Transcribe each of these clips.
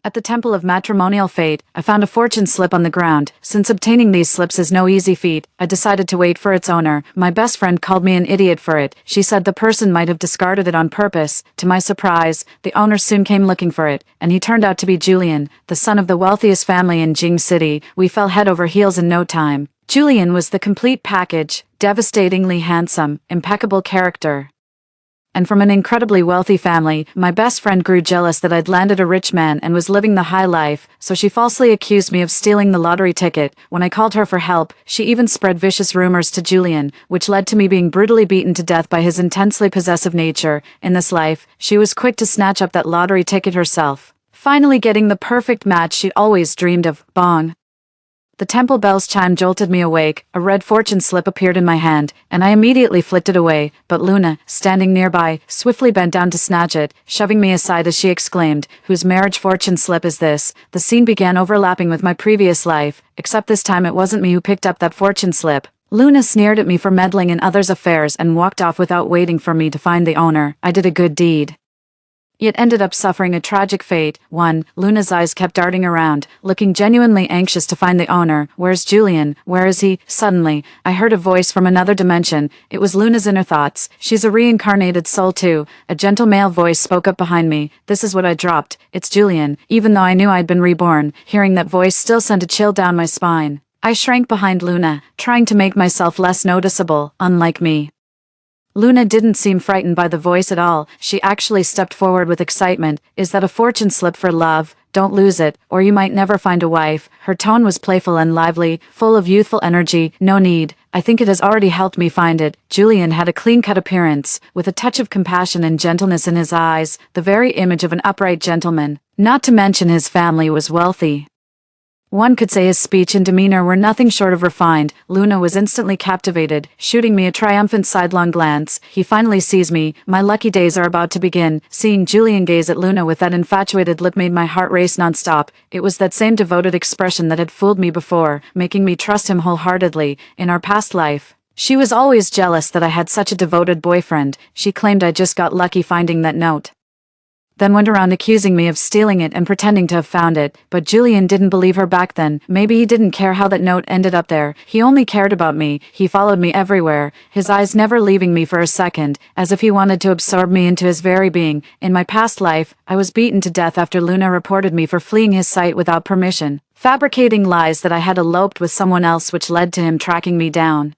At the Temple of Matrimonial Fate, I found a fortune slip on the ground. Since obtaining these slips is no easy feat, I decided to wait for its owner. My best friend called me an idiot for it. She said the person might have discarded it on purpose. To my surprise, the owner soon came looking for it, and he turned out to be Julian, the son of the wealthiest family in Jing City. We fell head over heels in no time. Julian was the complete package, devastatingly handsome, impeccable character, and from an incredibly wealthy family. My best friend grew jealous that I'd landed a rich man and was living the high life, so she falsely accused me of stealing the lottery ticket. When I called her for help, she even spread vicious rumors to Julian, which led to me being brutally beaten to death by his intensely possessive nature. In this life, she was quick to snatch up that lottery ticket herself, finally getting the perfect match she'd always dreamed of. Bong. The temple bell's chime jolted me awake. A red fortune slip appeared in my hand, and I immediately flicked it away, but Luna, standing nearby, swiftly bent down to snatch it, shoving me aside as she exclaimed, "Whose marriage fortune slip is this?" The scene began overlapping with my previous life, except this time it wasn't me who picked up that fortune slip. Luna sneered at me for meddling in others' affairs and walked off without waiting for me to find the owner. I did a good deed, yet ended up suffering a tragic fate. 1. Luna's eyes kept darting around, looking genuinely anxious to find the owner. "Where's Julian? Where is he?" Suddenly, I heard a voice from another dimension. It was Luna's inner thoughts. She's a reincarnated soul too. A gentle male voice spoke up behind me. This is what I dropped. It's Julian. Even though I knew I'd been reborn, hearing that voice still sent a chill down my spine. I shrank behind Luna, trying to make myself less noticeable. Unlike me, Luna didn't seem frightened by the voice at all. She actually stepped forward with excitement. "Is that a fortune slip for love? Don't lose it, or you might never find a wife." Her tone was playful and lively, full of youthful energy. "No need. I think it has already helped me find it." Julian had a clean-cut appearance, with a touch of compassion and gentleness in his eyes, the very image of an upright gentleman. Not to mention his family was wealthy. One could say his speech and demeanor were nothing short of refined. Luna was instantly captivated, shooting me a triumphant sidelong glance. "He finally sees me. My lucky days are about to begin." Seeing Julian gaze at Luna with that infatuated look made my heart race nonstop. It was that same devoted expression that had fooled me before, making me trust him wholeheartedly. In our past life, she was always jealous that I had such a devoted boyfriend. She claimed I just got lucky finding that note, then went around accusing me of stealing it and pretending to have found it. But Julian didn't believe her back then. Maybe he didn't care how that note ended up there. He only cared about me. He followed me everywhere, his eyes never leaving me for a second, as if he wanted to absorb me into his very being. In my past life, I was beaten to death after Luna reported me for fleeing his sight without permission, fabricating lies that I had eloped with someone else, which led to him tracking me down.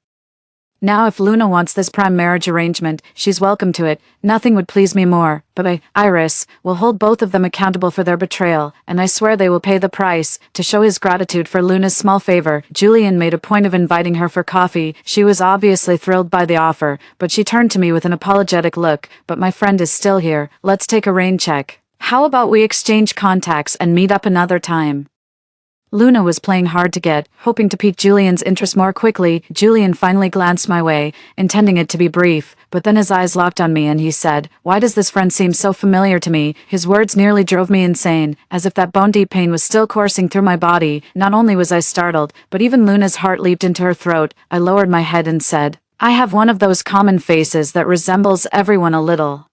Now if Luna wants this prime marriage arrangement, she's welcome to it. Nothing would please me more, but Iris, will hold both of them accountable for their betrayal, and I swear they will pay the price. To show his gratitude for Luna's small favor, Julian made a point of inviting her for coffee. She was obviously thrilled by the offer, but she turned to me with an apologetic look. "But my friend is still here. Let's take a rain check. How about we exchange contacts and meet up another time?" Luna was playing hard to get, hoping to pique Julian's interest more quickly. Julian finally glanced my way, intending it to be brief, but then his eyes locked on me and he said, "Why does this friend seem so familiar to me?" His words nearly drove me insane, as if that bone-deep pain was still coursing through my body. Not only was I startled, but even Luna's heart leaped into her throat. I lowered my head and said, "I have one of those common faces that resembles everyone a little.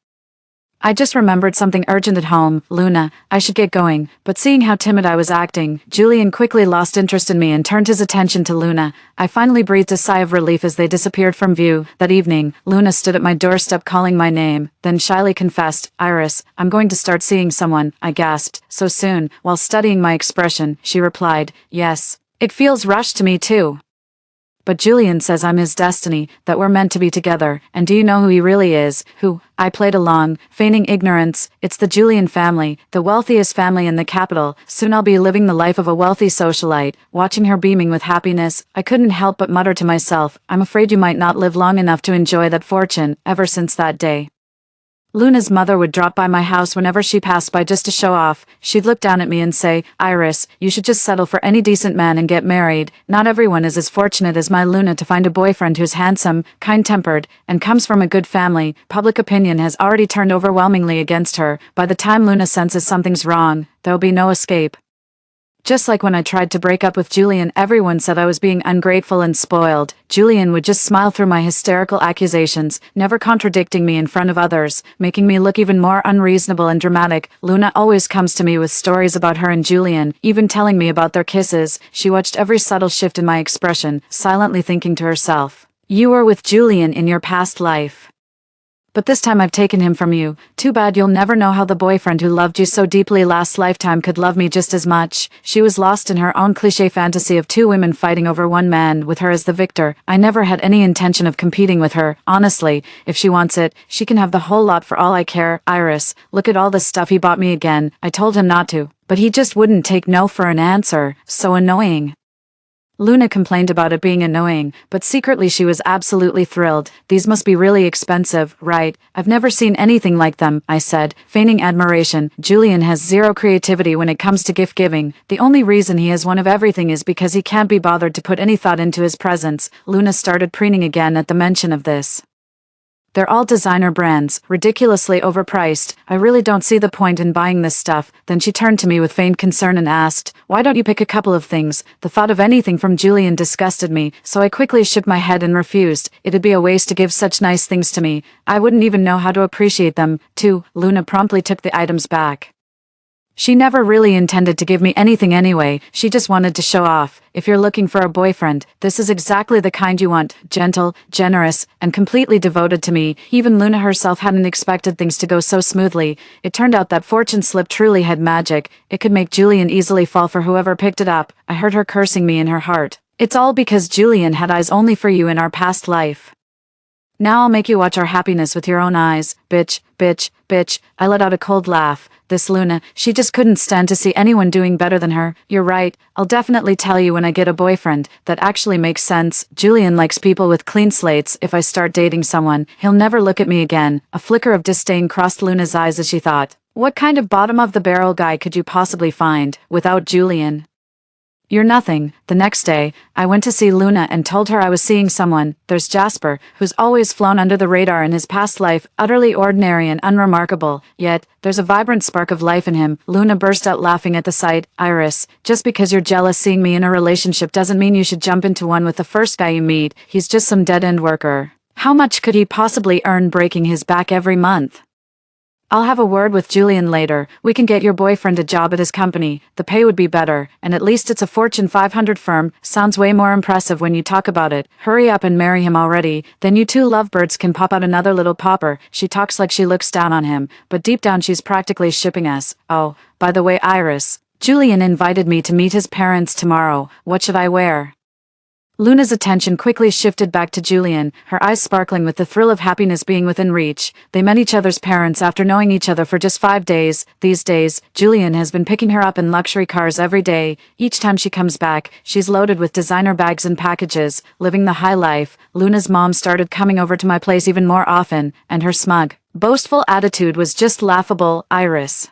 I just remembered something urgent at home. Luna, I should get going." But seeing how timid I was acting, Julian quickly lost interest in me and turned his attention to Luna. I finally breathed a sigh of relief as they disappeared from view. That evening, Luna stood at my doorstep calling my name, then shyly confessed, "Iris, I'm going to start seeing someone." I gasped. "So soon?" While studying my expression, she replied, "Yes. It feels rushed to me too. But Julian says I'm his destiny, that we're meant to be together. And do you know who he really is?" "Who?" I played along, feigning ignorance. "It's the Julian family, the wealthiest family in the capital. Soon I'll be living the life of a wealthy socialite." Watching her beaming with happiness, I couldn't help but mutter to myself, "I'm afraid you might not live long enough to enjoy that fortune." Ever since that day, Luna's mother would drop by my house whenever she passed by just to show off. She'd look down at me and say, "Iris, you should just settle for any decent man and get married. Not everyone is as fortunate as my Luna to find a boyfriend who's handsome, kind-tempered, and comes from a good family." Public opinion has already turned overwhelmingly against her. By the time Luna senses something's wrong, there'll be no escape. Just like when I tried to break up with Julian, everyone said I was being ungrateful and spoiled. Julian would just smile through my hysterical accusations, never contradicting me in front of others, making me look even more unreasonable and dramatic. Luna always comes to me with stories about her and Julian, even telling me about their kisses. She watched every subtle shift in my expression, silently thinking to herself, "You were with Julian in your past life. But this time I've taken him from you. Too bad you'll never know how the boyfriend who loved you so deeply last lifetime could love me just as much." She was lost in her own cliché fantasy of two women fighting over one man, with her as the victor. I never had any intention of competing with her. Honestly, if she wants it, she can have the whole lot for all I care. Iris, look at all the stuff he bought me again. I told him not to, but he just wouldn't take no for an answer. So annoying. Luna complained about it being annoying, but secretly she was absolutely thrilled. "These must be really expensive, right? I've never seen anything like them," I said, feigning admiration. "Julian has zero creativity when it comes to gift giving. The only reason he has one of everything is because he can't be bothered to put any thought into his presents." Luna started preening again at the mention of this. "They're all designer brands, ridiculously overpriced. I really don't see the point in buying this stuff." Then she turned to me with feigned concern and asked, "Why don't you pick a couple of things?" The thought of anything from Julian disgusted me, so I quickly shook my head and refused. It'd be a waste to give such nice things to me. I wouldn't even know how to appreciate them, too. Luna promptly took the items back. She never really intended to give me anything anyway, she just wanted to show off. If you're looking for a boyfriend, this is exactly the kind you want. Gentle, generous, and completely devoted to me. Even Luna herself hadn't expected things to go so smoothly. It turned out that fortune slip truly had magic. It could make Julian easily fall for whoever picked it up. I heard her cursing me in her heart. "It's all because Julian had eyes only for you in our past life. Now I'll make you watch our happiness with your own eyes. Bitch, bitch, bitch." I let out a cold laugh. This Luna, she just couldn't stand to see anyone doing better than her. "You're right, I'll definitely tell you when I get a boyfriend." That actually makes sense. Julian likes people with clean slates. If I start dating someone, he'll never look at me again. A flicker of disdain crossed Luna's eyes as she thought, "What kind of bottom-of-the-barrel guy could you possibly find without Julian?" "You're nothing." The next day, I went to see Luna and told her I was seeing someone. There's Jasper, who's always flown under the radar in his past life, utterly ordinary and unremarkable, yet there's a vibrant spark of life in him. Luna burst out laughing at the sight. "Iris, just because you're jealous seeing me in a relationship doesn't mean you should jump into one with the first guy you meet. He's just some dead-end worker. How much could he possibly earn breaking his back every month? I'll have a word with Julian later. We can get your boyfriend a job at his company. The pay would be better, and at least it's a Fortune 500 firm. Sounds way more impressive when you talk about it. Hurry up and marry him already. Then you two lovebirds can pop out another little popper." She talks like she looks down on him, but deep down she's practically shipping us. "Oh, by the way, Iris, Julian invited me to meet his parents tomorrow. What should I wear?" Luna's attention quickly shifted back to Julian, her eyes sparkling with the thrill of happiness being within reach. They met each other's parents after knowing each other for just 5 days. These days, Julian has been picking her up in luxury cars every day. Each time she comes back, she's loaded with designer bags and packages, living the high life. Luna's mom started coming over to my place even more often, and her smug, boastful attitude was just laughable. "Iris,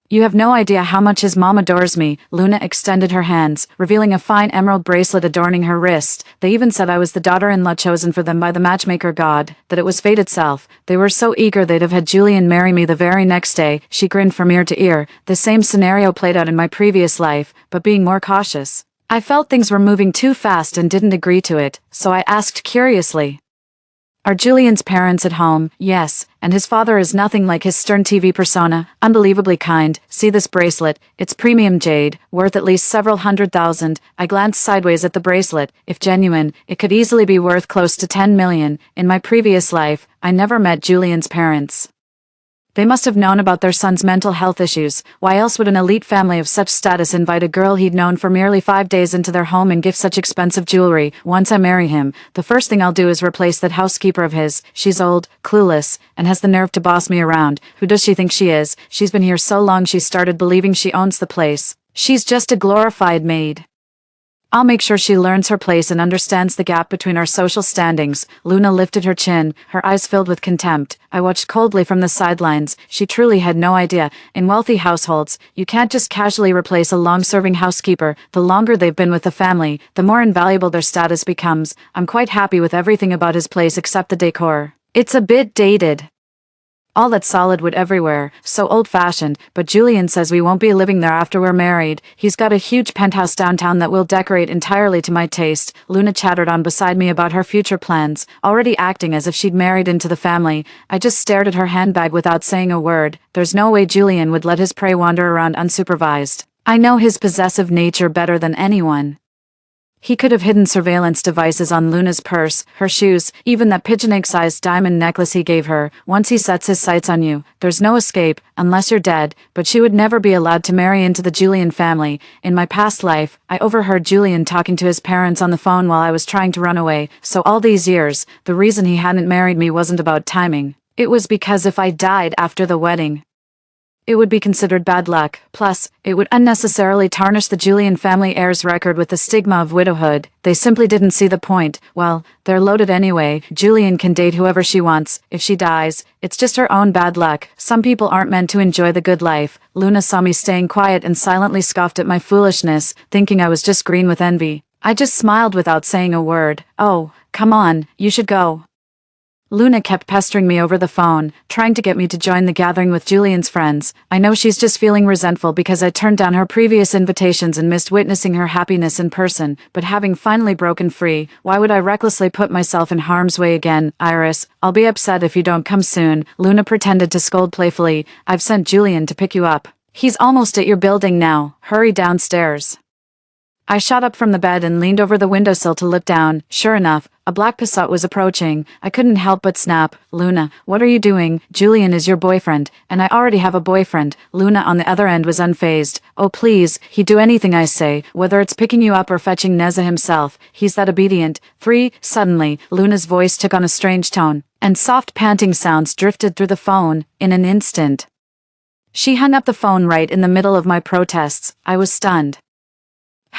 you have no idea how much his mom adores me." Luna extended her hands, revealing a fine emerald bracelet adorning her wrist. "They even said I was the daughter-in-law chosen for them by the matchmaker god, that it was fate itself. They were so eager they'd have had Julian marry me the very next day." She grinned from ear to ear. The same scenario played out in my previous life, but being more cautious. I felt things were moving too fast and didn't agree to it, so I asked curiously, "Are Julian's parents at home?" "Yes, and his father is nothing like his stern TV persona, unbelievably kind. See this bracelet, it's premium jade, worth at least several $100,000. I glanced sideways at the bracelet. If genuine, it could easily be worth close to 10 million. In my previous life, I never met Julian's parents. They must have known about their son's mental health issues. Why else would an elite family of such status invite a girl he'd known for merely 5 days into their home and gift such expensive jewelry? Once I marry him, the first thing I'll do is replace that housekeeper of his. She's old, clueless, and has the nerve to boss me around. Who does she think she is? She's been here so long she started believing she owns the place. She's just a glorified maid. I'll make sure she learns her place and understands the gap between our social standings." Luna lifted her chin, her eyes filled with contempt. I watched coldly from the sidelines. She truly had no idea. In wealthy households, you can't just casually replace a long-serving housekeeper. The longer they've been with the family, the more invaluable their status becomes. I'm quite happy with everything about his place except the decor. It's a bit dated. All that solid wood everywhere, so old-fashioned, but Julian says we won't be living there after we're married. He's got a huge penthouse downtown that we'll decorate entirely to my taste. Luna chattered on beside me about her future plans, already acting as if she'd married into the family. I just stared at her handbag without saying a word. There's no way Julian would let his prey wander around unsupervised. I know his possessive nature better than anyone. He could have hidden surveillance devices on Luna's purse, her shoes, even that pigeon egg-sized diamond necklace he gave her. Once he sets his sights on you, there's no escape, unless you're dead, but she would never be allowed to marry into the Julian family. In my past life, I overheard Julian talking to his parents on the phone while I was trying to run away, so all these years, the reason he hadn't married me wasn't about timing. It was because if I died after the wedding, it would be considered bad luck. Plus, it would unnecessarily tarnish the Julian family heir's record with the stigma of widowhood. They simply didn't see the point. Well, they're loaded anyway. Julian can date whoever she wants. If she dies, it's just her own bad luck. Some people aren't meant to enjoy the good life. Luna saw me staying quiet and silently scoffed at my foolishness, thinking I was just green with envy. I just smiled without saying a word. Oh, come on, you should go. Luna kept pestering me over the phone, trying to get me to join the gathering with Julian's friends. I know she's just feeling resentful because I turned down her previous invitations and missed witnessing her happiness in person, but having finally broken free, why would I recklessly put myself in harm's way again? Iris, I'll be upset if you don't come soon. Luna pretended to scold playfully. I've sent Julian to pick you up. He's almost at your building now. Hurry downstairs. I shot up from the bed and leaned over the windowsill to look down. Sure enough, a black Passat was approaching. I couldn't help but snap. Luna, what are you doing? Julian is your boyfriend, and I already have a boyfriend. Luna on the other end was unfazed. Oh please, he'd do anything I say, whether it's picking you up or fetching Neza himself. He's that obedient. 3. Suddenly, Luna's voice took on a strange tone, and soft panting sounds drifted through the phone. In an instant, she hung up the phone right in the middle of my protests. I was stunned.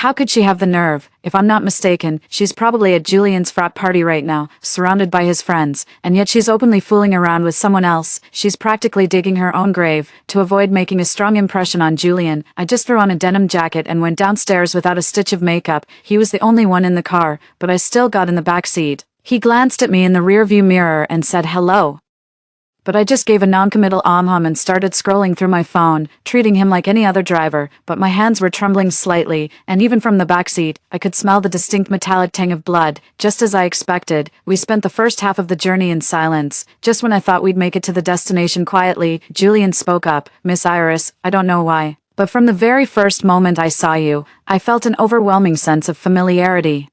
How could she have the nerve? If I'm not mistaken, she's probably at Julian's frat party right now, surrounded by his friends, and yet she's openly fooling around with someone else. She's practically digging her own grave. To avoid making a strong impression on Julian, I just threw on a denim jacket and went downstairs without a stitch of makeup. He was the only one in the car, but I still got in the back seat. He glanced at me in the rearview mirror and said hello. But I just gave a non-committal hum and started scrolling through my phone, treating him like any other driver, but my hands were trembling slightly, and even from the backseat, I could smell the distinct metallic tang of blood. Just as I expected, we spent the first half of the journey in silence. Just when I thought we'd make it to the destination quietly, Julian spoke up. Miss Iris, I don't know why, but from the very first moment I saw you, I felt an overwhelming sense of familiarity.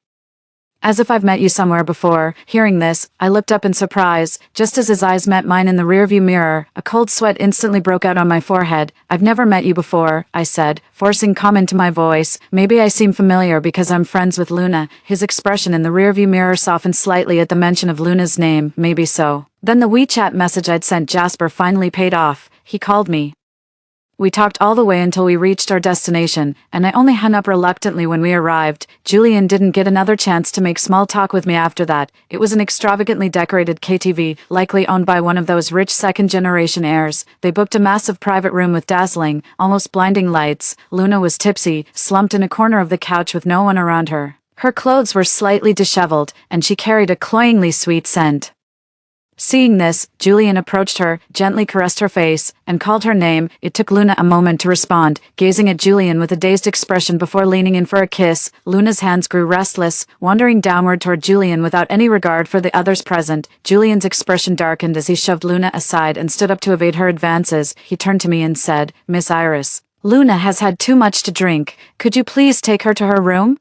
As if I've met you somewhere before. Hearing this, I looked up in surprise. Just as his eyes met mine in the rearview mirror, a cold sweat instantly broke out on my forehead. I've never met you before, I said, forcing calm into my voice. Maybe I seem familiar because I'm friends with Luna. His expression in the rearview mirror softened slightly at the mention of Luna's name. Maybe so. Then the WeChat message I'd sent Jasper finally paid off. He called me. We talked all the way until we reached our destination, and I only hung up reluctantly when we arrived. Julian didn't get another chance to make small talk with me after that. It was an extravagantly decorated KTV, likely owned by one of those rich second-generation heirs. They booked a massive private room with dazzling, almost blinding lights. Luna was tipsy, slumped in a corner of the couch with no one around her. Her clothes were slightly disheveled, and she carried a cloyingly sweet scent. Seeing this, Julian approached her, gently caressed her face, and called her name. It took Luna a moment to respond, gazing at Julian with a dazed expression before leaning in for a kiss. Luna's hands grew restless, wandering downward toward Julian without any regard for the others present. Julian's expression darkened as he shoved Luna aside and stood up to evade her advances. He turned to me and said, Miss Iris, Luna has had too much to drink. Could you please take her to her room?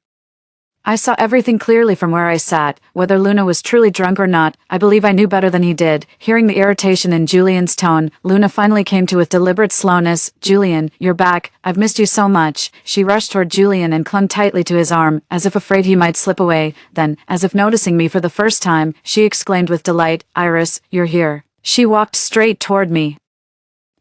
I saw everything clearly from where I sat. Whether Luna was truly drunk or not, I believe I knew better than he did. Hearing the irritation in Julian's tone, Luna finally came to with deliberate slowness. Julian, you're back. I've missed you so much. She rushed toward Julian and clung tightly to his arm, as if afraid he might slip away. Then, as if noticing me for the first time, she exclaimed with delight, Iris, you're here. She walked straight toward me,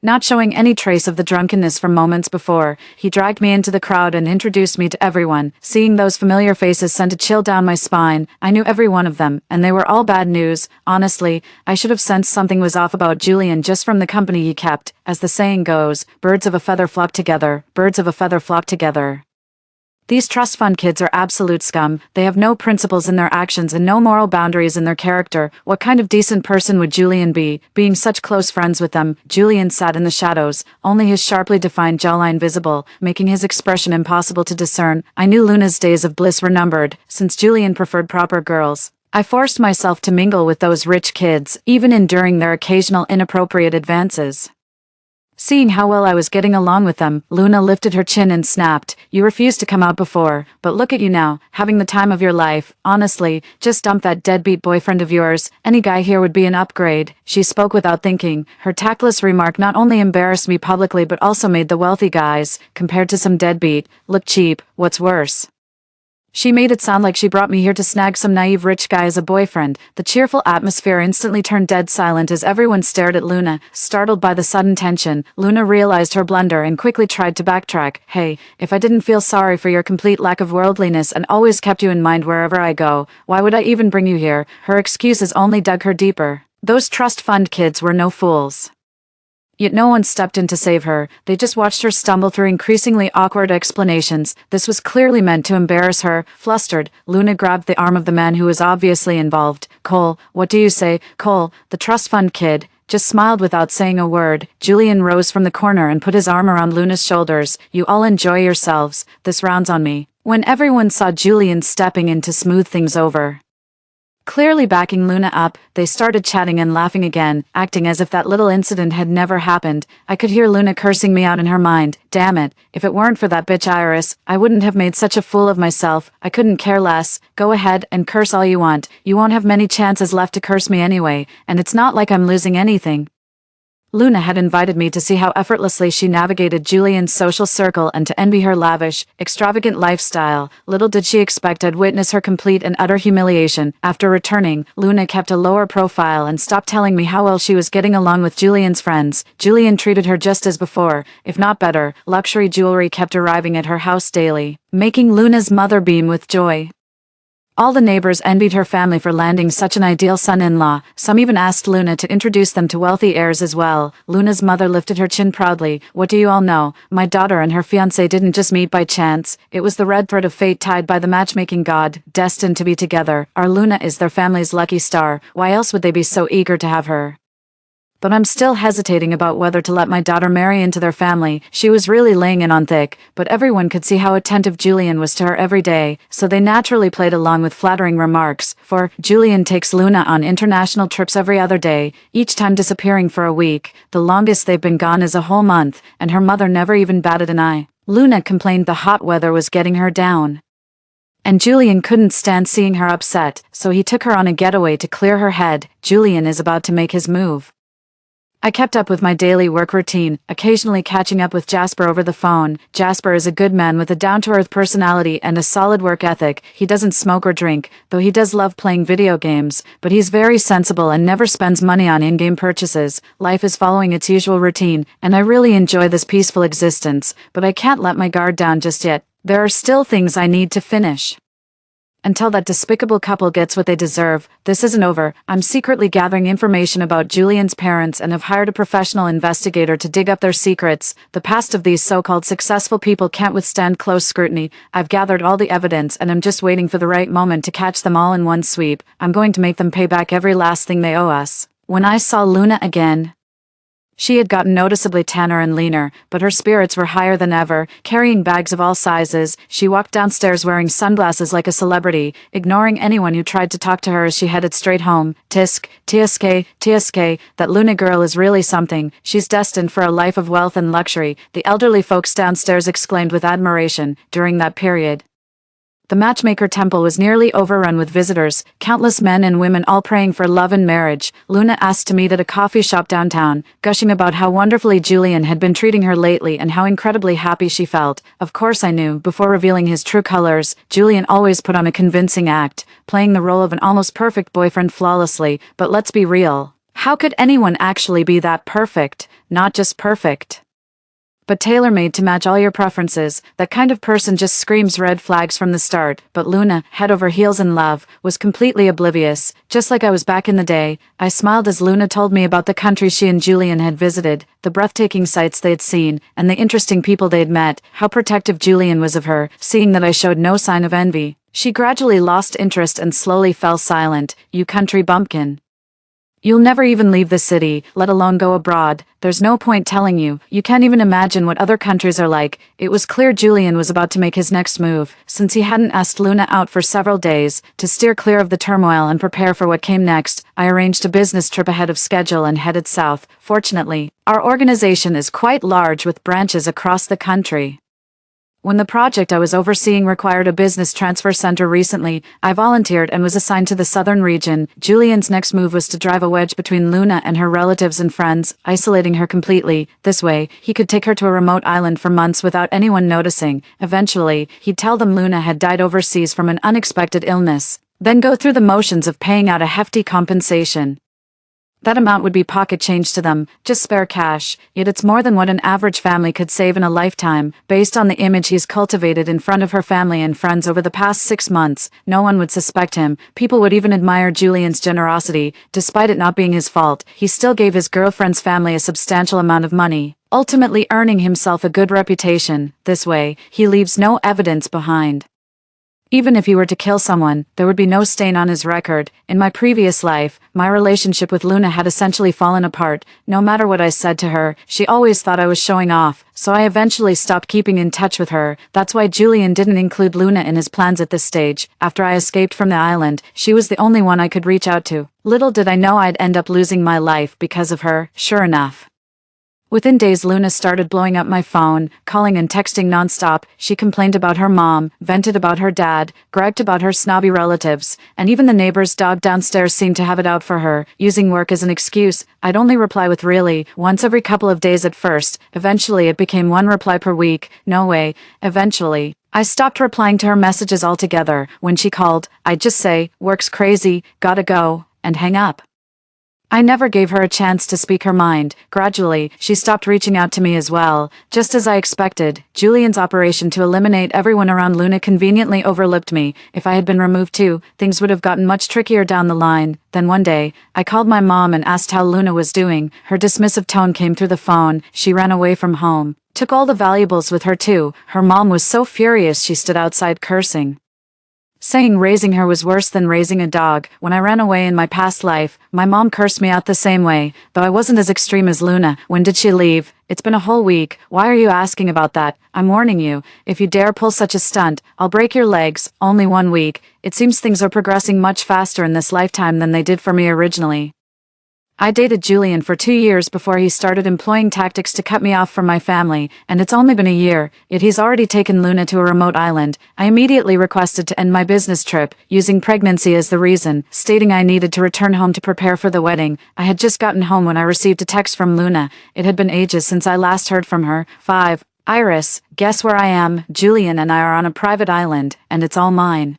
not showing any trace of the drunkenness from moments before. He dragged me into the crowd and introduced me to everyone. Seeing those familiar faces sent a chill down my spine. I knew every one of them, and they were all bad news. Honestly, I should have sensed something was off about Julian just from the company he kept. As the saying goes, birds of a feather flock together, birds of a feather flock together. These trust fund kids are absolute scum. They have no principles in their actions and no moral boundaries in their character. What kind of decent person would Julian be, being such close friends with them? Julian sat in the shadows, only his sharply defined jawline visible, making his expression impossible to discern. I knew Luna's days of bliss were numbered, since Julian preferred proper girls. I forced myself to mingle with those rich kids, even enduring their occasional inappropriate advances. Seeing how well I was getting along with them, Luna lifted her chin and snapped, "You refused to come out before, but look at you now, having the time of your life. Honestly, just dump that deadbeat boyfriend of yours. Any guy here would be an upgrade." She spoke without thinking. Her tactless remark not only embarrassed me publicly but also made the wealthy guys, compared to some deadbeat, look cheap. What's worse? She made it sound like she brought me here to snag some naive rich guy as a boyfriend. The cheerful atmosphere instantly turned dead silent as everyone stared at Luna, startled by the sudden tension. Luna realized her blunder and quickly tried to backtrack. "Hey, if I didn't feel sorry for your complete lack of worldliness and always kept you in mind wherever I go, why would I even bring you here?" Her excuses only dug her deeper. Those trust fund kids were no fools. Yet no one stepped in to save her. They just watched her stumble through increasingly awkward explanations. This was clearly meant to embarrass her. Flustered, Luna grabbed the arm of the man who was obviously involved. "Cole, what do you say?" Cole, the trust fund kid, just smiled without saying a word. Julian rose from the corner and put his arm around Luna's shoulders. "You all enjoy yourselves. This round's on me." When everyone saw Julian stepping in to smooth things over, clearly backing Luna up, they started chatting and laughing again, acting as if that little incident had never happened. I could hear Luna cursing me out in her mind. Damn it, if it weren't for that bitch Iris, I wouldn't have made such a fool of myself. I couldn't care less. Go ahead and curse all you want. You won't have many chances left to curse me anyway, and it's not like I'm losing anything. Luna had invited me to see how effortlessly she navigated Julian's social circle and to envy her lavish, extravagant lifestyle. Little did she expect I'd witness her complete and utter humiliation. After returning, Luna kept a lower profile and stopped telling me how well she was getting along with Julian's friends. Julian treated her just as before, if not better. Luxury jewelry kept arriving at her house daily, making Luna's mother beam with joy. All the neighbors envied her family for landing such an ideal son-in-law. Some even asked Luna to introduce them to wealthy heirs as well. Luna's mother lifted her chin proudly. "What do you all know? My daughter and her fiancé didn't just meet by chance. It was the red thread of fate tied by the matchmaking god, destined to be together. Our Luna is their family's lucky star. Why else would they be so eager to have her?" But I'm still hesitating about whether to let my daughter marry into their family. She was really laying in on thick, but everyone could see how attentive Julian was to her every day, so they naturally played along with flattering remarks. For Julian takes Luna on international trips every other day, each time disappearing for a week. The longest they've been gone is a whole month, and her mother never even batted an eye. Luna complained the hot weather was getting her down, and Julian couldn't stand seeing her upset, so he took her on a getaway to clear her head. Julian is about to make his move. I kept up with my daily work routine, occasionally catching up with Jasper over the phone. Jasper is a good man with a down-to-earth personality and a solid work ethic. He doesn't smoke or drink, though he does love playing video games, but he's very sensible and never spends money on in-game purchases. Life is following its usual routine, and I really enjoy this peaceful existence, but I can't let my guard down just yet. There are still things I need to finish. Until that despicable couple gets what they deserve, this isn't over. I'm secretly gathering information about Julian's parents and have hired a professional investigator to dig up their secrets. The past of these so-called successful people can't withstand close scrutiny. I've gathered all the evidence and I'm just waiting for the right moment to catch them all in one sweep. I'm going to make them pay back every last thing they owe us. When I saw Luna again, she had gotten noticeably tanner and leaner, but her spirits were higher than ever. Carrying bags of all sizes, she walked downstairs wearing sunglasses like a celebrity, ignoring anyone who tried to talk to her as she headed straight home. TSK, that Luna girl is really something. She's destined for a life of wealth and luxury, the elderly folks downstairs exclaimed with admiration. During that period, the matchmaker temple was nearly overrun with visitors, countless men and women all praying for love and marriage. Luna asked to meet at a coffee shop downtown, gushing about how wonderfully Julian had been treating her lately and how incredibly happy she felt. Of course I knew, before revealing his true colors, Julian always put on a convincing act, playing the role of an almost perfect boyfriend flawlessly. But let's be real. How could anyone actually be that perfect? Not just perfect. but tailor-made to match all your preferences. That kind of person just screams red flags from the start. But Luna, head over heels in love, was completely oblivious. Just like I was back in the day, I smiled as Luna told me about the countries she and Julian had visited, the breathtaking sights they had seen, and the interesting people they had met. How protective Julian was of her, seeing that I showed no sign of envy. She gradually lost interest and slowly fell silent. "You country bumpkin. You'll never even leave the city, let alone go abroad. There's no point telling you. You can't even imagine what other countries are like." It was clear Julian was about to make his next move, since he hadn't asked Luna out for several days. To steer clear of the turmoil and prepare for what came next, I arranged a business trip ahead of schedule and headed south. Fortunately, our organization is quite large with branches across the country. When the project I was overseeing required a business transfer center recently, I volunteered and was assigned to the southern region. Julian's next move was to drive a wedge between Luna and her relatives and friends, isolating her completely. This way, he could take her to a remote island for months without anyone noticing. Eventually, he'd tell them Luna had died overseas from an unexpected illness, then go through the motions of paying out a hefty compensation. That amount would be pocket change to them, just spare cash, yet it's more than what an average family could save in a lifetime. Based on the image he's cultivated in front of her family and friends over the past 6 months, no one would suspect him. People would even admire Julian's generosity. Despite it not being his fault, he still gave his girlfriend's family a substantial amount of money, ultimately earning himself a good reputation. This way, he leaves no evidence behind. Even if he were to kill someone, there would be no stain on his record. In my previous life, my relationship with Luna had essentially fallen apart. No matter what I said to her, she always thought I was showing off, so I eventually stopped keeping in touch with her. That's why Julian didn't include Luna in his plans at this stage. After I escaped from the island, she was the only one I could reach out to. Little did I know I'd end up losing my life because of her. Sure enough, within days Luna started blowing up my phone, calling and texting nonstop. She complained about her mom, vented about her dad, bragged about her snobby relatives, and even the neighbor's dog downstairs seemed to have it out for her, using work as an excuse. I'd only reply with "really" once every couple of days at first. Eventually it became one reply per week. No way. Eventually, I stopped replying to her messages altogether. When she called, I'd just say, "Work's crazy, gotta go," and hang up. I never gave her a chance to speak her mind. Gradually, she stopped reaching out to me as well. Just as I expected, Julian's operation to eliminate everyone around Luna conveniently overlooked me. If I had been removed too, things would have gotten much trickier down the line. Then one day, I called my mom and asked how Luna was doing. Her dismissive tone came through the phone. She ran away from home. Took all the valuables with her too. Her mom was so furious she stood outside cursing, saying raising her was worse than raising a dog. When I ran away in my past life, my mom cursed me out the same way, though I wasn't as extreme as Luna. When did she leave? It's been a whole week. Why are you asking about that? I'm warning you, if you dare pull such a stunt, I'll break your legs. Only 1 week. It seems things are progressing much faster in this lifetime than they did for me originally. I dated Julian for 2 years before he started employing tactics to cut me off from my family, and it's only been a year, yet he's already taken Luna to a remote island. I immediately requested to end my business trip, using pregnancy as the reason, stating I needed to return home to prepare for the wedding. I had just gotten home when I received a text from Luna. It had been ages since I last heard from her. 5. Iris, guess where I am? Julian and I are on a private island, and it's all mine.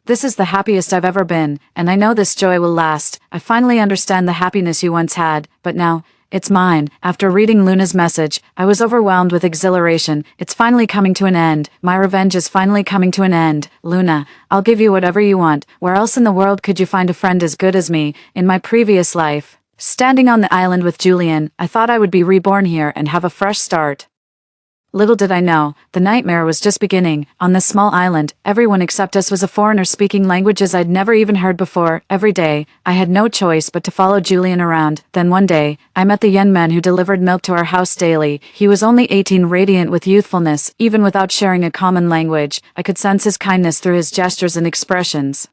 This is the happiest I've ever been, and I know this joy will last. I finally understand the happiness you once had, but now, it's mine. After reading Luna's message, I was overwhelmed with exhilaration. It's finally coming to an end. My revenge is finally coming to an end. Luna, I'll give you whatever you want. Where else in the world could you find a friend as good as me? In my previous life, standing on the island with Julian, I thought I would be reborn here and have a fresh start. Little did I know, the nightmare was just beginning. On this small island, everyone except us was a foreigner speaking languages I'd never even heard before. Every day, I had no choice but to follow Julian around. Then one day, I met the young man who delivered milk to our house daily. He was only 18, radiant with youthfulness. Even without sharing a common language, I could sense his kindness through his gestures and expressions.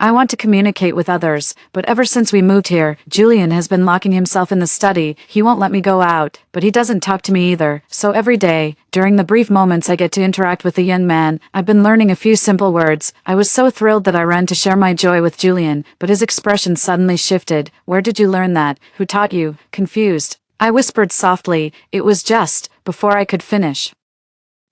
I want to communicate with others, but ever since we moved here, Julian has been locking himself in the study. He won't let me go out, but he doesn't talk to me either. So every day, during the brief moments I get to interact with the young man, I've been learning a few simple words. I was so thrilled that I ran to share my joy with Julian, but his expression suddenly shifted. "Where did you learn that? Who taught you?" Confused, I whispered softly. It was just before I could finish,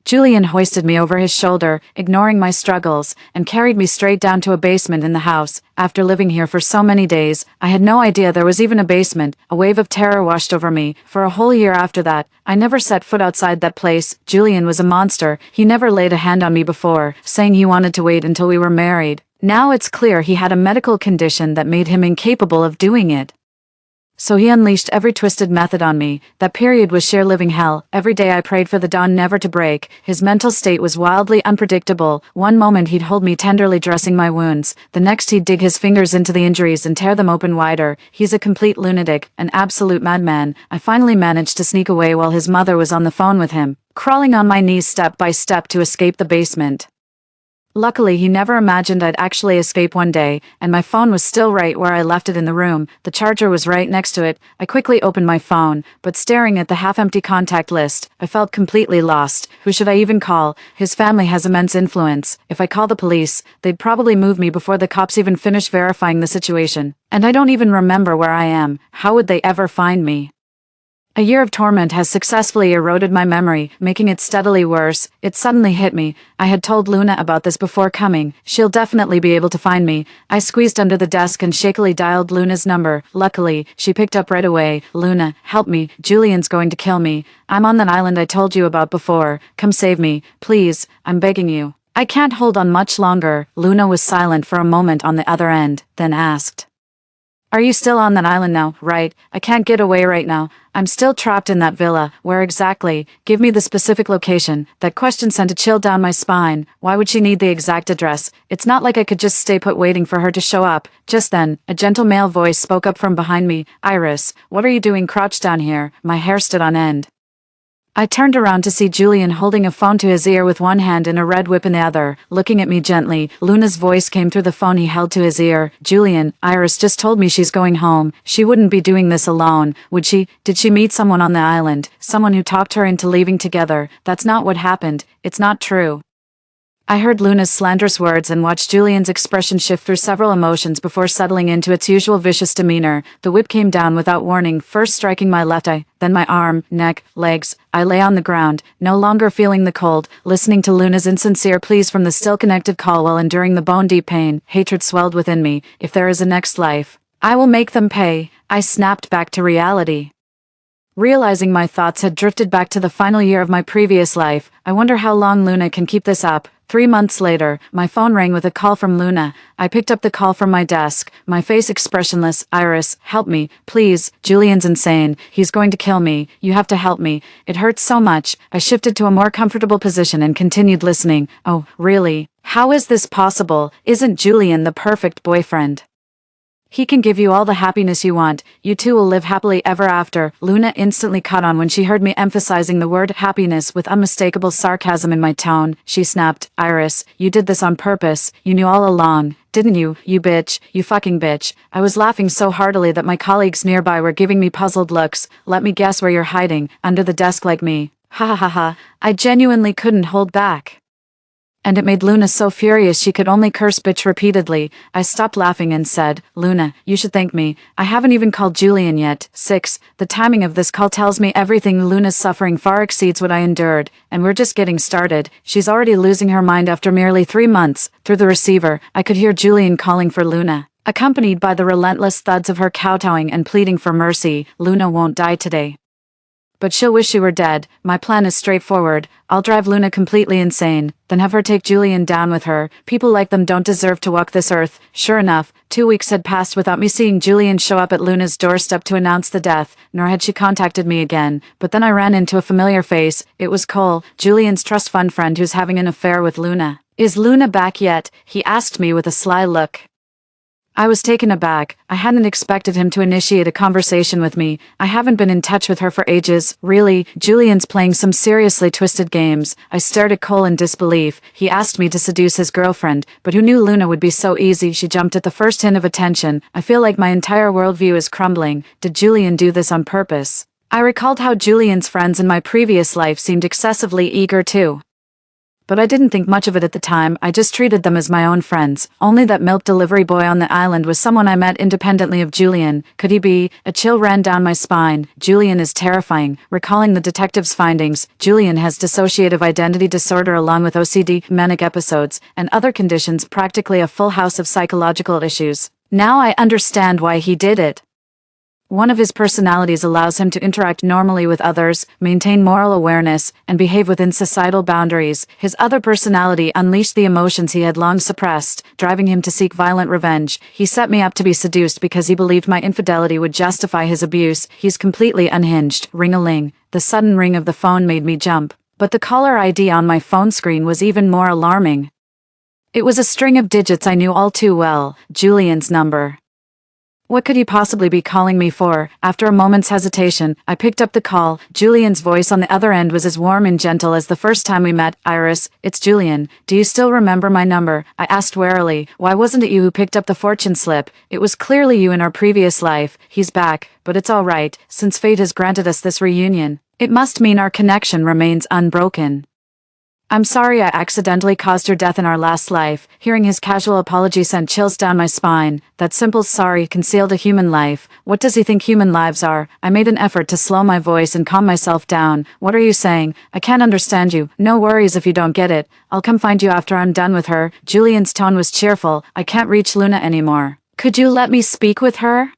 Julian hoisted me over his shoulder, ignoring my struggles, and carried me straight down to a basement in the house. After living here for so many days, I had no idea there was even a basement. A wave of terror washed over me. For a whole year after that, I never set foot outside that place. Julian was a monster. He never laid a hand on me before, saying he wanted to wait until we were married. Now it's clear he had a medical condition that made him incapable of doing it. So he unleashed every twisted method on me. That period was sheer living hell. Every day I prayed for the dawn never to break. His mental state was wildly unpredictable. One moment he'd hold me tenderly dressing my wounds. The next he'd dig his fingers into the injuries and tear them open wider. He's a complete lunatic, an absolute madman. I finally managed to sneak away while his mother was on the phone with him, crawling on my knees step by step to escape the basement. Luckily, he never imagined I'd actually escape one day, and my phone was still right where I left it in the room. The charger was right next to it. I quickly opened my phone, but staring at the half-empty contact list, I felt completely lost. Who should I even call? His family has immense influence. If I call the police, they'd probably move me before the cops even finish verifying the situation. And I don't even remember where I am. How would they ever find me? A year of torment has successfully eroded my memory, making it steadily worse. It suddenly hit me. I had told Luna about this before coming. She'll definitely be able to find me. I squeezed under the desk and shakily dialed Luna's number. Luckily, she picked up right away. Luna, help me. Julian's going to kill me. I'm on that island I told you about before. Come save me. Please, I'm begging you. I can't hold on much longer. Luna was silent for a moment on the other end, then asked, "Are you still on that island now, right? I can't get away right now. I'm still trapped in that villa. Where exactly? Give me the specific location." That question sent a chill down my spine. Why would she need the exact address? It's not like I could just stay put waiting for her to show up. Just then, a gentle male voice spoke up from behind me. "Iris, what are you doing crouched down here?" My hair stood on end. I turned around to see Julian holding a phone to his ear with one hand and a red whip in the other, looking at me gently. Luna's voice came through the phone he held to his ear. "Julian, Iris just told me she's going home. She wouldn't be doing this alone, would she? Did she meet someone on the island? Someone who talked her into leaving together? That's not what happened. It's not true." I heard Luna's slanderous words and watched Julian's expression shift through several emotions before settling into its usual vicious demeanor. The whip came down without warning, first striking my left eye, then my arm, neck, legs. I lay on the ground, no longer feeling the cold, listening to Luna's insincere pleas from the still connected call while enduring the bone-deep pain. Hatred swelled within me. If there is a next life, I will make them pay. I snapped back to reality. Realizing my thoughts had drifted back to the final year of my previous life, I wonder how long Luna can keep this up. 3 months later, my phone rang with a call from Luna. I picked up the call from my desk, my face expressionless. "Iris, help me, please. Julian's insane. He's going to kill me. You have to help me. It hurts so much." I shifted to a more comfortable position and continued listening. "Oh, really? How is this possible? Isn't Julian the perfect boyfriend? He can give you all the happiness you want. You two will live happily ever after." Luna instantly caught on when she heard me emphasizing the word happiness with unmistakable sarcasm in my tone. She snapped, "Iris, you did this on purpose. You knew all along, didn't you? You bitch. You fucking bitch." I was laughing so heartily that my colleagues nearby were giving me puzzled looks. "Let me guess where you're hiding, under the desk like me." Ha ha ha ha. I genuinely couldn't hold back. And it made Luna so furious she could only curse bitch repeatedly. I stopped laughing and said, "Luna, you should thank me. I haven't even called Julian yet." 6. The timing of this call tells me everything. Luna's suffering far exceeds what I endured, and we're just getting started. She's already losing her mind after merely 3 months. Through the receiver, I could hear Julian calling for Luna, accompanied by the relentless thuds of her kowtowing and pleading for mercy. "Luna won't die today, but she'll wish she were dead. My plan is straightforward. I'll drive Luna completely insane, then have her take Julian down with her. People like them don't deserve to walk this earth." Sure enough, 2 weeks had passed without me seeing Julian show up at Luna's doorstep to announce the death, nor had she contacted me again. But then I ran into a familiar face. It was Cole, Julian's trust fund friend who's having an affair with Luna. "Is Luna back yet?" he asked me with a sly look. I was taken aback. I hadn't expected him to initiate a conversation with me. "I haven't been in touch with her for ages." "Really? Julian's playing some seriously twisted games." I stared at Cole in disbelief. He asked me to seduce his girlfriend, but who knew Luna would be so easy? She jumped at the first hint of attention. I feel like my entire worldview is crumbling. Did Julian do this on purpose? I recalled how Julian's friends in my previous life seemed excessively eager too. But I didn't think much of it at the time, I just treated them as my own friends. Only that milk delivery boy on the island was someone I met independently of Julian. Could he be? A chill ran down my spine. Julian is terrifying. Recalling the detective's findings, Julian has dissociative identity disorder along with OCD, manic episodes, and other conditions, practically a full house of psychological issues. Now I understand why he did it. One of his personalities allows him to interact normally with others, maintain moral awareness, and behave within societal boundaries. His other personality unleashed the emotions he had long suppressed, driving him to seek violent revenge. He set me up to be seduced because he believed my infidelity would justify his abuse. He's completely unhinged. Ring-a-ling. The sudden ring of the phone made me jump. But the caller ID on my phone screen was even more alarming. It was a string of digits I knew all too well. Julian's number. What could he possibly be calling me for? After a moment's hesitation, I picked up the call. Julian's voice on the other end was as warm and gentle as the first time we met. Iris, it's Julian. Do you still remember my number? I asked warily. Why wasn't it you who picked up the fortune slip? It was clearly you in our previous life. He's back, but it's all right, since fate has granted us this reunion. It must mean our connection remains unbroken. I'm sorry I accidentally caused your death in our last life. Hearing his casual apology sent chills down my spine. That simple sorry concealed a human life. What does he think human lives are? I made an effort to slow my voice and calm myself down. What are you saying? I can't understand you. No worries if you don't get it. I'll come find you after I'm done with her. Julian's tone was cheerful. I can't reach Luna anymore. Could you let me speak with her?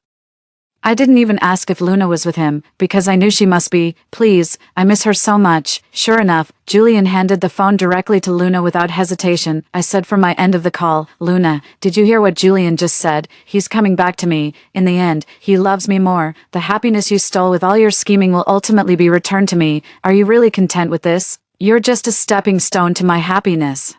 I didn't even ask if Luna was with him, because I knew she must be. Please, I miss her so much. Sure enough, Julian handed the phone directly to Luna without hesitation. I said from my end of the call, Luna, did you hear what Julian just said? He's coming back to me. In the end, he loves me more. The happiness you stole with all your scheming will ultimately be returned to me. Are you really content with this? You're just a stepping stone to my happiness.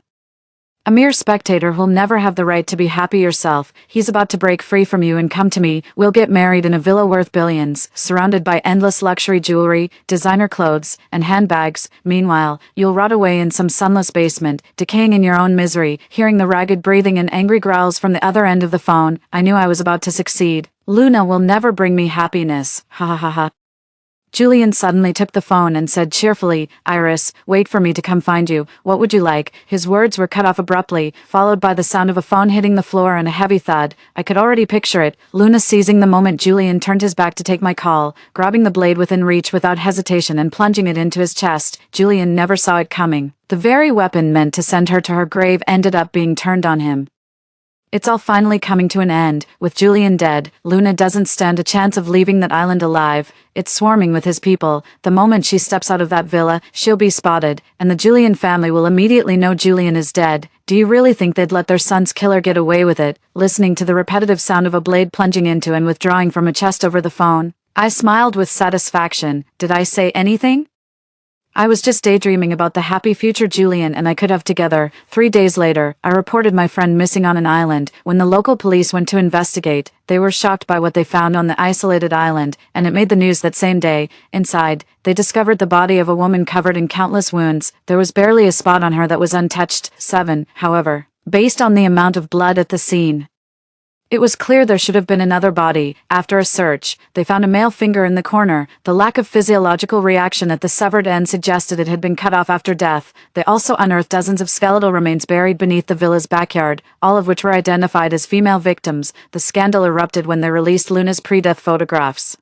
A mere spectator who'll never have the right to be happy yourself. He's about to break free from you and come to me. We'll get married in a villa worth billions, surrounded by endless luxury jewelry, designer clothes, and handbags. Meanwhile, you'll rot away in some sunless basement, decaying in your own misery. Hearing the ragged breathing and angry growls from the other end of the phone, I knew I was about to succeed. Luna will never bring me happiness. Ha ha ha ha. Julian suddenly took the phone and said cheerfully, Iris, wait for me to come find you. What would you like? His words were cut off abruptly, followed by the sound of a phone hitting the floor and a heavy thud. I could already picture it. Luna seizing the moment Julian turned his back to take my call, grabbing the blade within reach without hesitation and plunging it into his chest. Julian never saw it coming. The very weapon meant to send her to her grave ended up being turned on him. It's all finally coming to an end. With Julian dead, Luna doesn't stand a chance of leaving that island alive. It's swarming with his people. The moment she steps out of that villa, she'll be spotted, and the Julian family will immediately know Julian is dead. Do you really think they'd let their son's killer get away with it? Listening to the repetitive sound of a blade plunging into and withdrawing from a chest over the phone, I smiled with satisfaction. Did I say anything? I was just daydreaming about the happy future Julian and I could have together. 3 days later, I reported my friend missing on an island. When the local police went to investigate, they were shocked by what they found on the isolated island, and it made the news that same day. Inside, they discovered the body of a woman covered in countless wounds. There was barely a spot on her that was untouched. 7, however, based on the amount of blood at the scene. It was clear there should have been another body. After a search, they found a male finger in the corner. The lack of physiological reaction at the severed end suggested it had been cut off after death. They also unearthed dozens of skeletal remains buried beneath the villa's backyard, all of which were identified as female victims. The scandal erupted when they released Luna's pre-death photographs.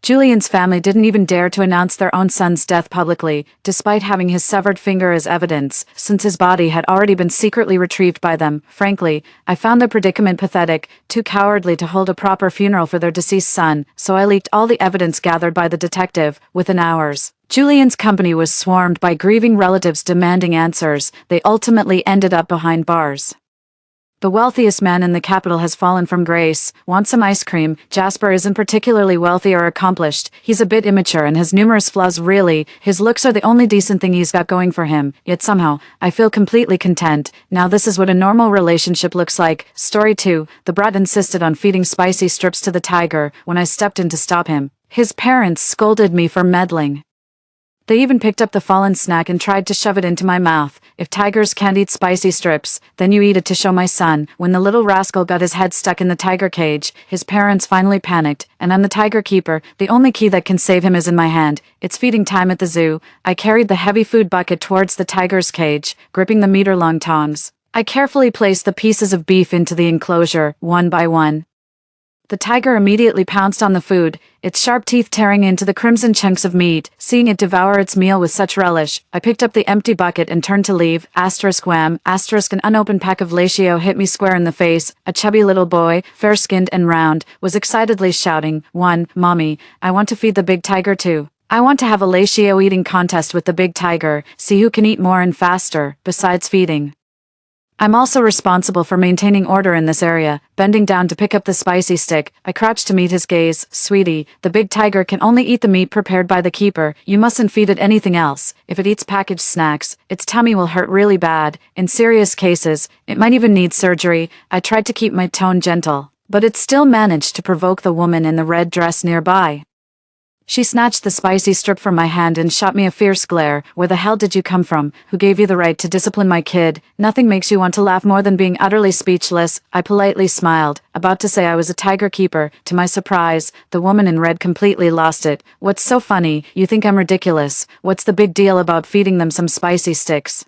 Julian's family didn't even dare to announce their own son's death publicly, despite having his severed finger as evidence, since his body had already been secretly retrieved by them. Frankly, I found their predicament pathetic, too cowardly to hold a proper funeral for their deceased son, so I leaked all the evidence gathered by the detective. Within hours, Julian's company was swarmed by grieving relatives demanding answers. They ultimately ended up behind bars. The wealthiest man in the capital has fallen from grace. Want some ice cream? Jasper isn't particularly wealthy or accomplished. He's a bit immature and has numerous flaws really. His looks are the only decent thing he's got going for him. Yet somehow, I feel completely content. Now this is what a normal relationship looks like. Story 2. The brat insisted on feeding spicy strips to the tiger. When I stepped in to stop him, his parents scolded me for meddling. They even picked up the fallen snack and tried to shove it into my mouth. If tigers can't eat spicy strips, then you eat it to show my son. When the little rascal got his head stuck in the tiger cage, his parents finally panicked, and I'm the tiger keeper. The only key that can save him is in my hand. It's feeding time at the zoo. I carried the heavy food bucket towards the tiger's cage, gripping the meter-long tongs. I carefully placed the pieces of beef into the enclosure, one by one. The tiger immediately pounced on the food, its sharp teeth tearing into the crimson chunks of meat. Seeing it devour its meal with such relish, I picked up the empty bucket and turned to leave. Wham! An unopened pack of Lachio hit me square in the face. A chubby little boy, fair-skinned and round, was excitedly shouting, Mommy, I want to feed the big tiger too. I want to have a Lachio eating contest with the big tiger, see who can eat more and faster, besides feeding. I'm also responsible for maintaining order in this area. Bending down to pick up the spicy stick, I crouched to meet his gaze. Sweetie, the big tiger can only eat the meat prepared by the keeper. You mustn't feed it anything else. If it eats packaged snacks, its tummy will hurt really bad. In serious cases, it might even need surgery. I tried to keep my tone gentle, but it still managed to provoke the woman in the red dress nearby. She snatched the spicy strip from my hand and shot me a fierce glare. Where the hell did you come from? Who gave you the right to discipline my kid? Nothing makes you want to laugh more than being utterly speechless. I politely smiled, about to say I was a tiger keeper. To my surprise, the woman in red completely lost it. What's so funny? You think I'm ridiculous? What's the big deal about feeding them some spicy sticks?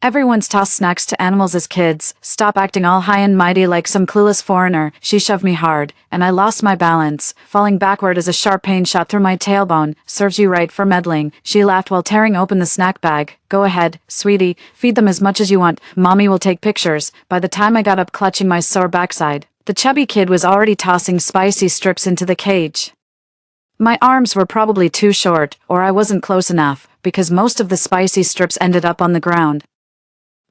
Everyone's tossed snacks to animals as kids. Stop acting all high and mighty like some clueless foreigner. She shoved me hard, and I lost my balance, falling backward as a sharp pain shot through my tailbone. Serves you right for meddling. She laughed while tearing open the snack bag. Go ahead, sweetie, feed them as much as you want. Mommy will take pictures. By the time I got up clutching my sore backside, the chubby kid was already tossing spicy strips into the cage. My arms were probably too short, or I wasn't close enough, because most of the spicy strips ended up on the ground.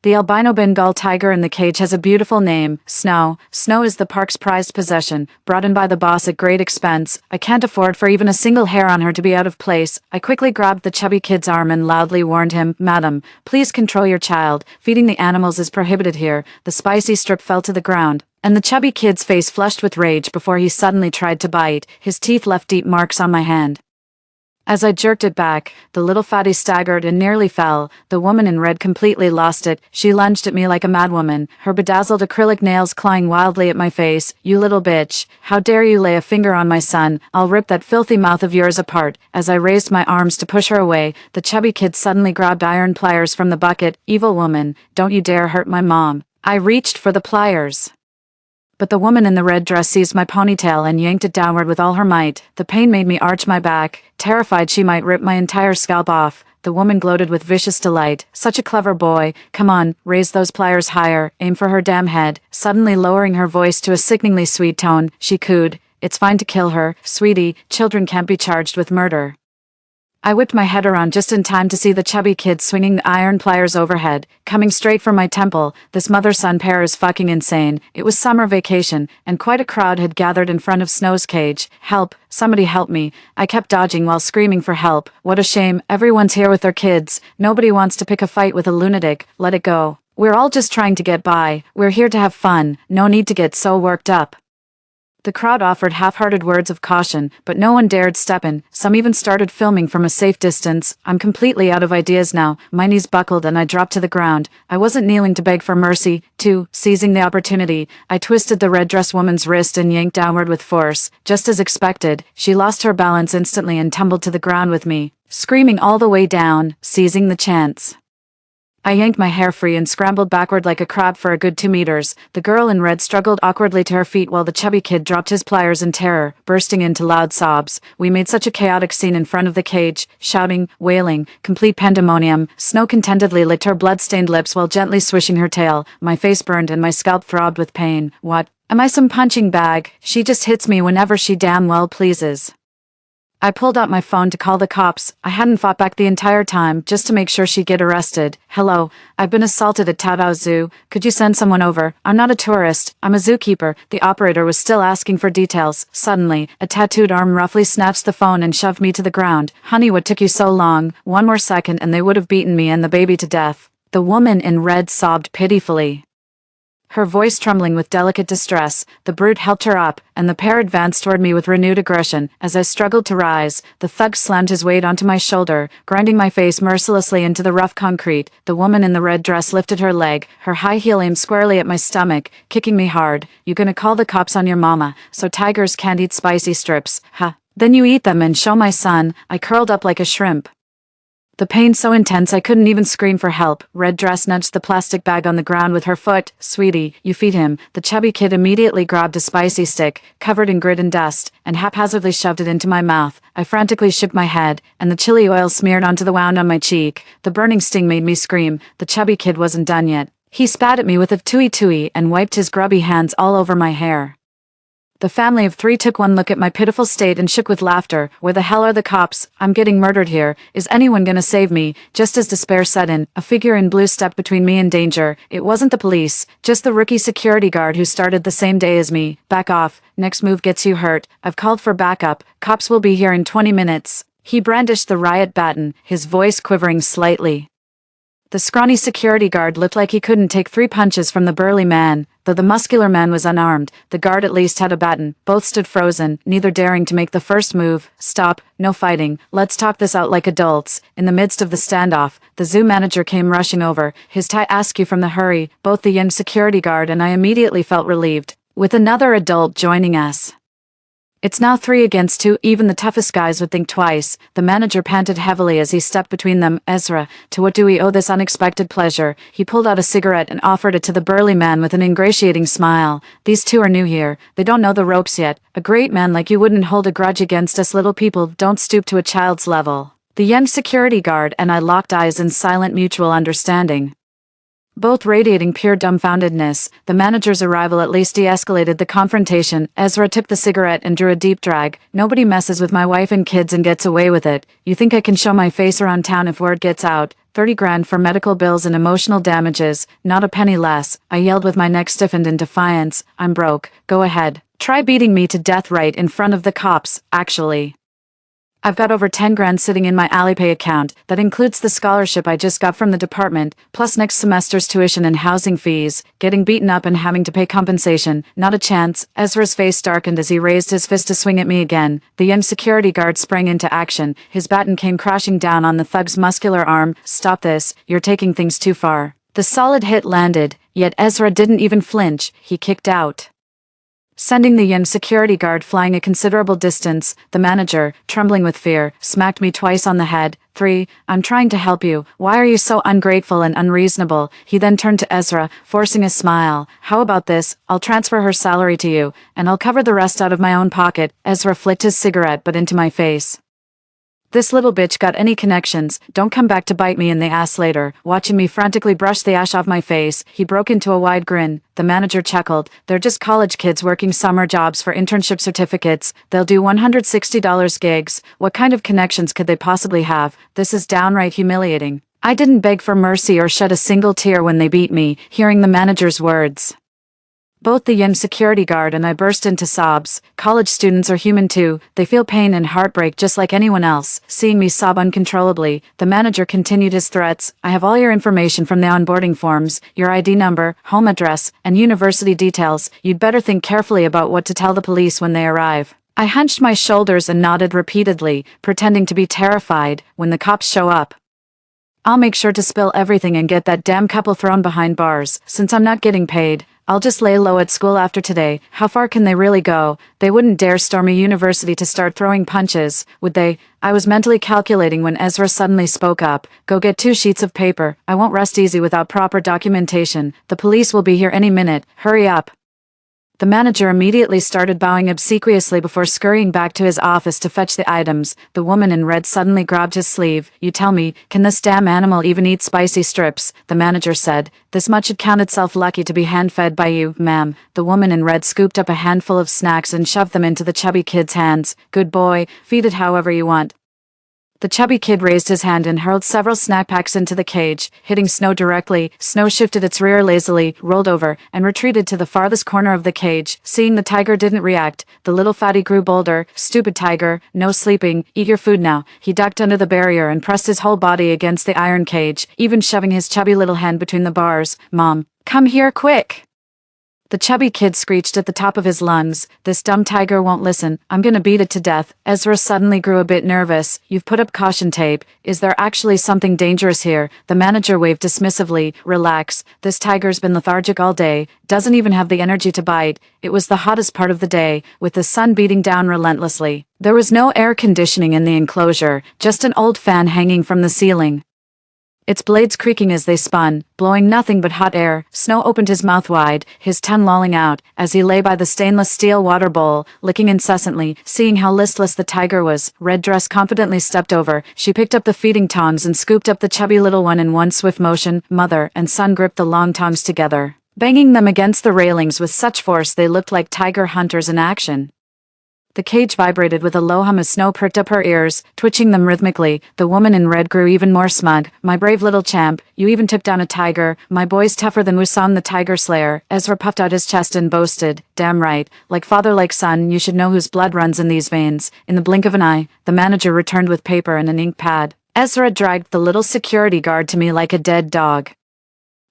The albino Bengal tiger in the cage has a beautiful name, Snow. Snow is the park's prized possession, brought in by the boss at great expense. I can't afford for even a single hair on her to be out of place. I quickly grabbed the chubby kid's arm and loudly warned him, Madam, please control your child. Feeding the animals is prohibited here. The spicy strip fell to the ground, and the chubby kid's face flushed with rage before he suddenly tried to bite. His teeth left deep marks on my hand. As I jerked it back, the little fatty staggered and nearly fell. The woman in red completely lost it. She lunged at me like a madwoman, her bedazzled acrylic nails clawing wildly at my face. You little bitch. How dare you lay a finger on my son? I'll rip that filthy mouth of yours apart. As I raised my arms to push her away, the chubby kid suddenly grabbed iron pliers from the bucket. Evil woman, don't you dare hurt my mom. I reached for the pliers, but the woman in the red dress seized my ponytail and yanked it downward with all her might. The pain made me arch my back, terrified she might rip my entire scalp off. The woman gloated with vicious delight. Such a clever boy. Come on, raise those pliers higher, aim for her damn head. Suddenly lowering her voice to a sickeningly sweet tone, she cooed, It's fine to kill her, sweetie, children can't be charged with murder. I whipped my head around just in time to see the chubby kid swinging the iron pliers overhead, coming straight for my temple. This mother-son pair is fucking insane. It was summer vacation, and quite a crowd had gathered in front of Snow's cage. Help, somebody help me. I kept dodging while screaming for help. What a shame, everyone's here with their kids. Nobody wants to pick a fight with a lunatic. Let it go. We're all just trying to get by. We're here to have fun. No need to get so worked up. The crowd offered half-hearted words of caution, but no one dared step in. Some even started filming from a safe distance. I'm completely out of ideas now. My knees buckled and I dropped to the ground. I wasn't kneeling to beg for mercy. Seizing the opportunity, I twisted the red dress woman's wrist and yanked downward with force. Just as expected, she lost her balance instantly and tumbled to the ground with me, screaming all the way down, seizing the chance. I yanked my hair free and scrambled backward like a crab for a good 2 meters. The girl in red struggled awkwardly to her feet while the chubby kid dropped his pliers in terror, bursting into loud sobs. We made such a chaotic scene in front of the cage, shouting, wailing, complete pandemonium. Snow contentedly licked her blood-stained lips while gently swishing her tail. My face burned and my scalp throbbed with pain. What? Am I some punching bag? She just hits me whenever she damn well pleases. I pulled out my phone to call the cops. I hadn't fought back the entire time, just to make sure she'd get arrested. Hello, I've been assaulted at Tadao Zoo. Could you send someone over? I'm not a tourist. I'm a zookeeper. The operator was still asking for details. Suddenly, a tattooed arm roughly snatched the phone and shoved me to the ground. Honey, what took you so long? One more second and they would have beaten me and the baby to death. The woman in red sobbed pitifully. her voice trembling with delicate distress. The brute helped her up, and the pair advanced toward me with renewed aggression. As I struggled to rise, the thug slammed his weight onto my shoulder, grinding my face mercilessly into the rough concrete. The woman in the red dress lifted her leg, her high heel aimed squarely at my stomach, kicking me hard. "You gonna call the cops on your mama, so tigers can't eat spicy strips, huh? Then you eat them and show my son." I curled up like a shrimp, the pain so intense I couldn't even scream for help. Red dress nudged the plastic bag on the ground with her foot. "Sweetie, you feed him." The chubby kid immediately grabbed a spicy stick, covered in grit and dust, and haphazardly shoved it into my mouth. I frantically shook my head, and the chili oil smeared onto the wound on my cheek. The burning sting made me scream. The chubby kid wasn't done yet. He spat at me with a tui-tui and wiped his grubby hands all over my hair. The family of 3 took one look at my pitiful state and shook with laughter. "Where the hell are the cops? I'm getting murdered here. Is anyone gonna save me?" Just as despair set in, a figure in blue stepped between me and danger. It wasn't the police, just the rookie security guard who started the same day as me. "Back off. Next move gets you hurt. I've called for backup. Cops will be here in 20 minutes. He brandished the riot baton, his voice quivering slightly. The scrawny security guard looked like he couldn't take 3 punches from the burly man. Though the muscular man was unarmed, the guard at least had a baton. Both stood frozen, neither daring to make the first move. "Stop, no fighting. Let's talk this out like adults." In the midst of the standoff, the zoo manager came rushing over, his tie askew from the hurry. Both the young security guard and I immediately felt relieved, with another adult joining us. "It's now 3 against 2, even the toughest guys would think twice." The manager panted heavily as he stepped between them. "Ezra, to what do we owe this unexpected pleasure?" He pulled out a cigarette and offered it to the burly man with an ingratiating smile. "These 2 are new here. They don't know the ropes yet. A great man like you wouldn't hold a grudge against us little people. Don't stoop to a child's level." The young security guard and I locked eyes in silent mutual understanding, both radiating pure dumbfoundedness. The manager's arrival at least de-escalated the confrontation. Ezra took the cigarette and drew a deep drag. "Nobody messes with my wife and kids and gets away with it. You think I can show my face around town if word gets out? 30 grand for medical bills and emotional damages, not a penny less." I yelled with my neck stiffened in defiance. "I'm broke. Go ahead. Try beating me to death right in front of the cops, actually. I've got over 10 grand sitting in my Alipay account. That includes the scholarship I just got from the department, plus next semester's tuition and housing fees. Getting beaten up and having to pay compensation. Not a chance." Ezra's face darkened as he raised his fist to swing at me again. The young security guard sprang into action. His baton came crashing down on the thug's muscular arm. "Stop this. You're taking things too far." The solid hit landed, yet Ezra didn't even flinch. He kicked out, sending the young security guard flying a considerable distance. The manager, trembling with fear, smacked me twice on the head. 3, I'm trying to help you. Why are you so ungrateful and unreasonable?" He then turned to Ezra, forcing a smile. "How about this? I'll transfer her salary to you, and I'll cover the rest out of my own pocket." Ezra flicked his cigarette butt into my face. "This little bitch got any connections? Don't come back to bite me in the ass later." Watching me frantically brush the ash off my face, he broke into a wide grin. The manager chuckled. "They're just college kids working summer jobs for internship certificates. They'll do $160 gigs. What kind of connections could they possibly have? This is downright humiliating." I didn't beg for mercy or shed a single tear when they beat me, hearing the manager's words. Both the young security guard and I burst into sobs. College students are human too. They feel pain and heartbreak just like anyone else. Seeing me sob uncontrollably, the manager continued his threats. "I have all your information from the onboarding forms, your ID number, home address, and university details. You'd better think carefully about what to tell the police when they arrive." I hunched my shoulders and nodded repeatedly, pretending to be terrified. "When the cops show up, I'll make sure to spill everything and get that damn couple thrown behind bars. Since I'm not getting paid, I'll just lay low at school after today." How far can they really go? They wouldn't dare storm a university to start throwing punches, would they? I was mentally calculating when Ezra suddenly spoke up. "Go get 2 sheets of paper. I won't rest easy without proper documentation. The police will be here any minute. Hurry up." The manager immediately started bowing obsequiously before scurrying back to his office to fetch the items. The woman in red suddenly grabbed his sleeve. "You tell me, can this damn animal even eat spicy strips?" the manager said. "This much should count itself lucky to be hand-fed by you, ma'am." The woman in red scooped up a handful of snacks and shoved them into the chubby kid's hands. "Good boy, feed it however you want." The chubby kid raised his hand and hurled several snack packs into the cage, hitting Snow directly. Snow shifted its rear lazily, rolled over, and retreated to the farthest corner of the cage. Seeing the tiger didn't react, the little fatty grew bolder. "Stupid tiger, no sleeping, eat your food now." He ducked under the barrier and pressed his whole body against the iron cage, even shoving his chubby little hand between the bars. "Mom, come here quick." The chubby kid screeched at the top of his lungs, "This dumb tiger won't listen, I'm gonna beat it to death." Ezra suddenly grew a bit nervous. "You've put up caution tape. Is there actually something dangerous here?" The manager waved dismissively. "Relax, this tiger's been lethargic all day, doesn't even have the energy to bite." It was the hottest part of the day, with the sun beating down relentlessly. There was no air conditioning in the enclosure, just an old fan hanging from the ceiling, its blades creaking as they spun, blowing nothing but hot air. Snow opened his mouth wide, his tongue lolling out, as he lay by the stainless steel water bowl, licking incessantly. Seeing how listless the tiger was, Red Dress confidently stepped over. She picked up the feeding tongs and scooped up the chubby little one in one swift motion. Mother and son gripped the long tongs together, banging them against the railings with such force they looked like tiger hunters in action. The cage vibrated with a low hum as Snow pricked up her ears, twitching them rhythmically. The woman in red grew even more smug. "My brave little champ, you even took down a tiger. My boy's tougher than Wusam the Tiger Slayer." Ezra puffed out his chest and boasted, "Damn right. Like father like son, you should know whose blood runs in these veins." In the blink of an eye, the manager returned with paper and an ink pad. Ezra dragged the little security guard to me like a dead dog.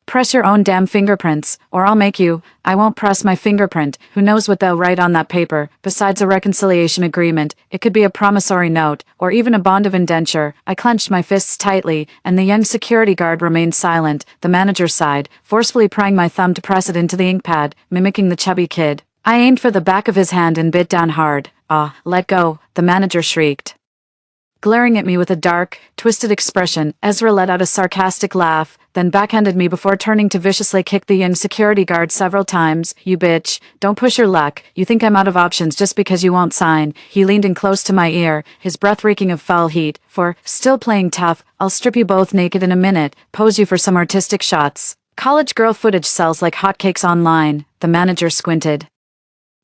"Press your own damn fingerprints, or I'll make you." "I won't press my fingerprint. Who knows what they'll write on that paper? Besides a reconciliation agreement, it could be a promissory note, or even a bond of indenture." I clenched my fists tightly, and the young security guard remained silent. The manager sighed, forcefully prying my thumb to press it into the ink pad, mimicking the chubby kid. I aimed for the back of his hand and bit down hard. "Ah, let go," the manager shrieked. Glaring at me with a dark, twisted expression, Ezra let out a sarcastic laugh, then backhanded me before turning to viciously kick the young security guard several times. "You bitch, don't push your luck. You think I'm out of options just because you won't sign." He leaned in close to my ear, his breath reeking of foul heat. "For still playing tough, I'll strip you both naked in a minute, pose you for some artistic shots. College girl footage sells like hotcakes online." The manager squinted,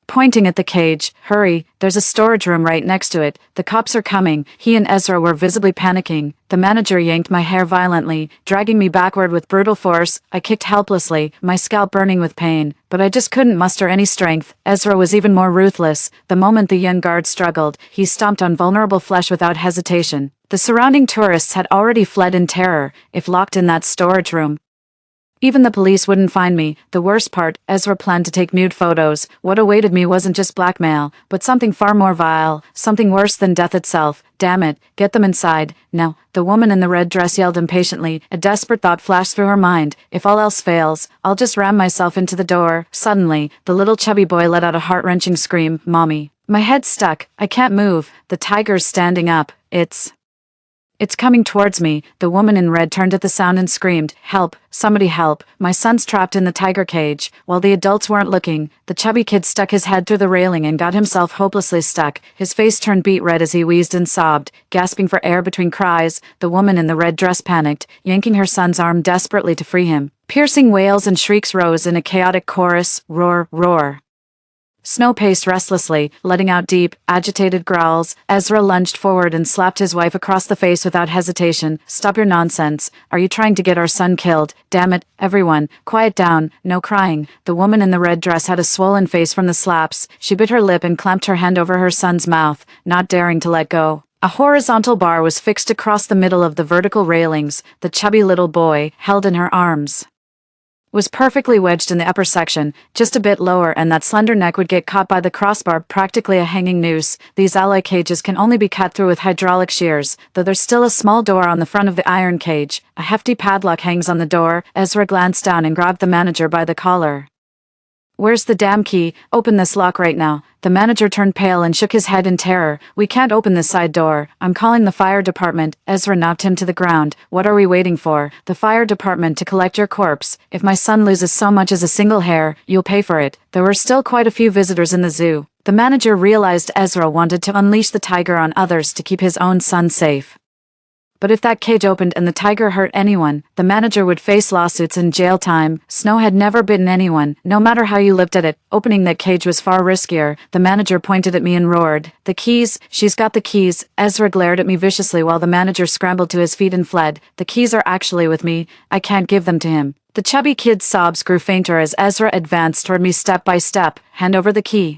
pointing at the cage. "Hurry, there's a storage room right next to it. The cops are coming." He and Ezra were visibly panicking. The manager yanked my hair violently, dragging me backward with brutal force. I kicked helplessly, my scalp burning with pain, but I just couldn't muster any strength. Ezra was even more ruthless. The moment the young guard struggled, he stomped on vulnerable flesh without hesitation. The surrounding tourists had already fled in terror, if locked in that storage room. Even the police wouldn't find me. The worst part, Ezra planned to take nude photos. What awaited me wasn't just blackmail, but something far more vile, something worse than death itself. "Damn it, get them inside, now." The woman in the red dress yelled impatiently. A desperate thought flashed through her mind. "If all else fails, I'll just ram myself into the door." Suddenly, the little chubby boy let out a heart-wrenching scream. "Mommy." My head's stuck. I can't move. The tiger's standing up. It's coming towards me." The woman in red turned at the sound and screamed, "Help, somebody help. My son's trapped in the tiger cage." While the adults weren't looking, the chubby kid stuck his head through the railing and got himself hopelessly stuck. His face turned beet red as he wheezed and sobbed, gasping for air between cries. The woman in the red dress panicked, yanking her son's arm desperately to free him. Piercing wails and shrieks rose in a chaotic chorus. Roar, roar. Snow paced restlessly, letting out deep, agitated growls. Ezra lunged forward and slapped his wife across the face without hesitation. "Stop your nonsense. Are you trying to get our son killed? Damn it, everyone, quiet down, no crying." The woman in the red dress had a swollen face from the slaps. She bit her lip and clamped her hand over her son's mouth, not daring to let go. A horizontal bar was fixed across the middle of the vertical railings. The chubby little boy, held in her arms, was perfectly wedged in the upper section, just a bit lower, and that slender neck would get caught by the crossbar, practically a hanging noose. These alloy cages can only be cut through with hydraulic shears, though there's still a small door on the front of the iron cage. A hefty padlock hangs on the door. Ezra glanced down and grabbed the manager by the collar. "Where's the damn key? Open this lock right now." The manager turned pale and shook his head in terror. "We can't open this side door. I'm calling the fire department." Ezra knocked him to the ground. "What are we waiting for?" "The fire department to collect your corpse. If my son loses so much as a single hair, you'll pay for it." There were still quite a few visitors in the zoo. The manager realized Ezra wanted to unleash the tiger on others to keep his own son safe. But if that cage opened and the tiger hurt anyone, the manager would face lawsuits and jail time. Snow had never bitten anyone, no matter how you looked at it. Opening that cage was far riskier. The manager pointed at me and roared, "The keys, she's got the keys." Ezra glared at me viciously while the manager scrambled to his feet and fled. "The keys are actually with me. I can't give them to him." The chubby kid's sobs grew fainter as Ezra advanced toward me step by step. "Hand over the key."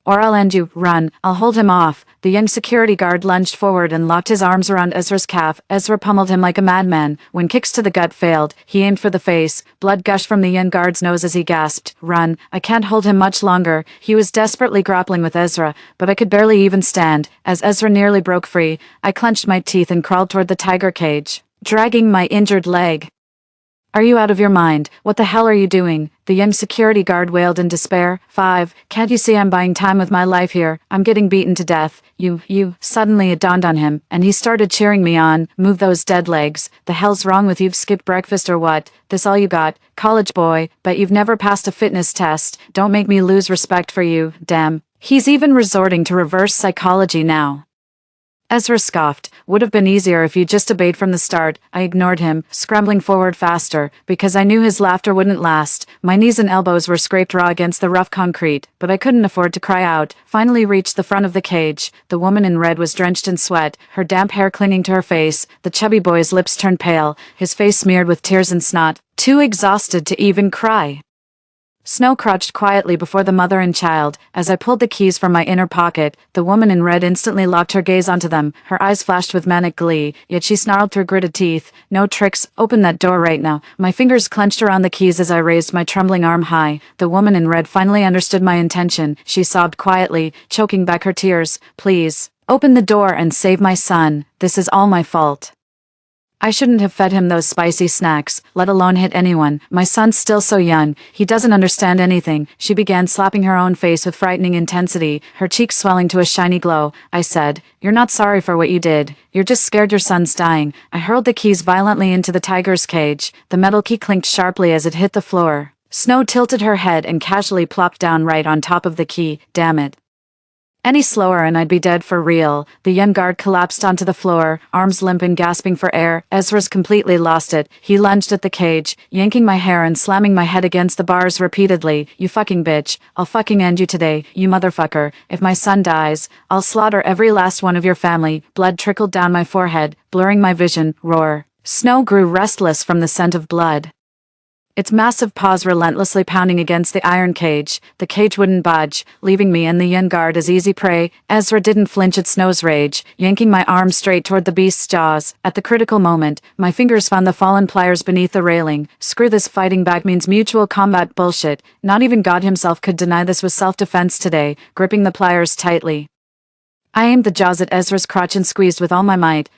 Or I'll end you. Run. I'll hold him off. The young security guard lunged forward and locked his arms around Ezra's calf. Ezra pummeled him like a madman. When kicks to the gut failed, he aimed for the face. Blood gushed from the young guard's nose as he gasped. Run. I can't hold him much longer. He was desperately grappling with Ezra, but I could barely even stand. As Ezra nearly broke free, I clenched my teeth and crawled toward the tiger cage, dragging my injured leg. Are you out of your mind? What the hell are you doing? The young security guard wailed in despair. 5. Can't you see I'm buying time with my life here? I'm getting beaten to death. You. Suddenly it dawned on him, and he started cheering me on. Move those dead legs. The hell's wrong with you? Skipped breakfast or what? This all you got? College boy, but you've never passed a fitness test. Don't make me lose respect for you. Damn. He's even resorting to reverse psychology now. Ezra scoffed. Would have been easier if you just obeyed from the start. I ignored him, scrambling forward faster, because I knew his laughter wouldn't last. My knees and elbows were scraped raw against the rough concrete, but I couldn't afford to cry out. Finally reached the front of the cage. The woman in red was drenched in sweat, her damp hair clinging to her face. The chubby boy's lips turned pale, his face smeared with tears and snot, too exhausted to even cry. Snow crouched quietly before the mother and child. As I pulled the keys from my inner pocket, the woman in red instantly locked her gaze onto them. Her eyes flashed with manic glee, yet she snarled through gritted teeth. No tricks, open that door right now. My fingers clenched around the keys as I raised my trembling arm high. The woman in red finally understood my intention. She sobbed quietly, choking back her tears. Please, open the door and save my son. This is all my fault. I shouldn't have fed him those spicy snacks, let alone hit anyone. My son's still so young. He doesn't understand anything. She began slapping her own face with frightening intensity, her cheeks swelling to a shiny glow. I said, "You're not sorry for what you did. You're just scared your son's dying." I hurled the keys violently into the tiger's cage. The metal key clinked sharply as it hit the floor. Snow tilted her head and casually plopped down right on top of the key. Damn it. Any slower and I'd be dead for real. The young guard collapsed onto the floor, arms limp and gasping for air. Ezra's completely lost it. He lunged at the cage, yanking my hair and slamming my head against the bars repeatedly. You fucking bitch. I'll fucking end you today, you motherfucker. If my son dies, I'll slaughter every last one of your family. Blood trickled down my forehead, blurring my vision. Roar. Snow grew restless from the scent of blood. Its massive paws relentlessly pounding against the iron cage. The cage wouldn't budge, leaving me and the young guard as easy prey. Ezra didn't flinch at Snow's rage, yanking my arm straight toward the beast's jaws. At the critical moment, my fingers found the fallen pliers beneath the railing. Screw this fighting back means mutual combat bullshit. Not even God himself could deny this was self-defense today, gripping the pliers tightly. I aimed the jaws at Ezra's crotch and squeezed with all my might.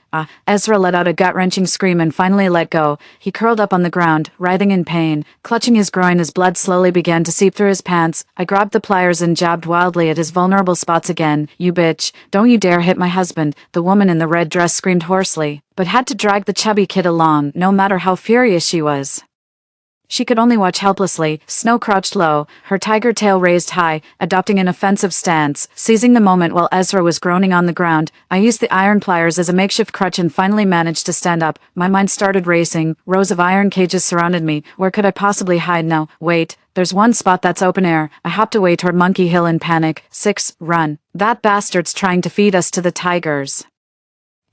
Ezra let out a gut-wrenching scream and finally let go. He curled up on the ground, writhing in pain, clutching his groin as blood slowly began to seep through his pants. I grabbed the pliers and jabbed wildly at his vulnerable spots again. You bitch, don't you dare hit my husband, the woman in the red dress screamed hoarsely, but had to drag the chubby kid along, no matter how furious she was. She could only watch helplessly. Snow crouched low, her tiger tail raised high, adopting an offensive stance. Seizing the moment while Ezra was groaning on the ground, I used the iron pliers as a makeshift crutch and finally managed to stand up. My mind started racing. Rows of iron cages surrounded me. Where could I possibly hide now? Wait, there's one spot that's open air. I hopped away toward Monkey Hill in panic. 6, run. That bastard's trying to feed us to the tigers.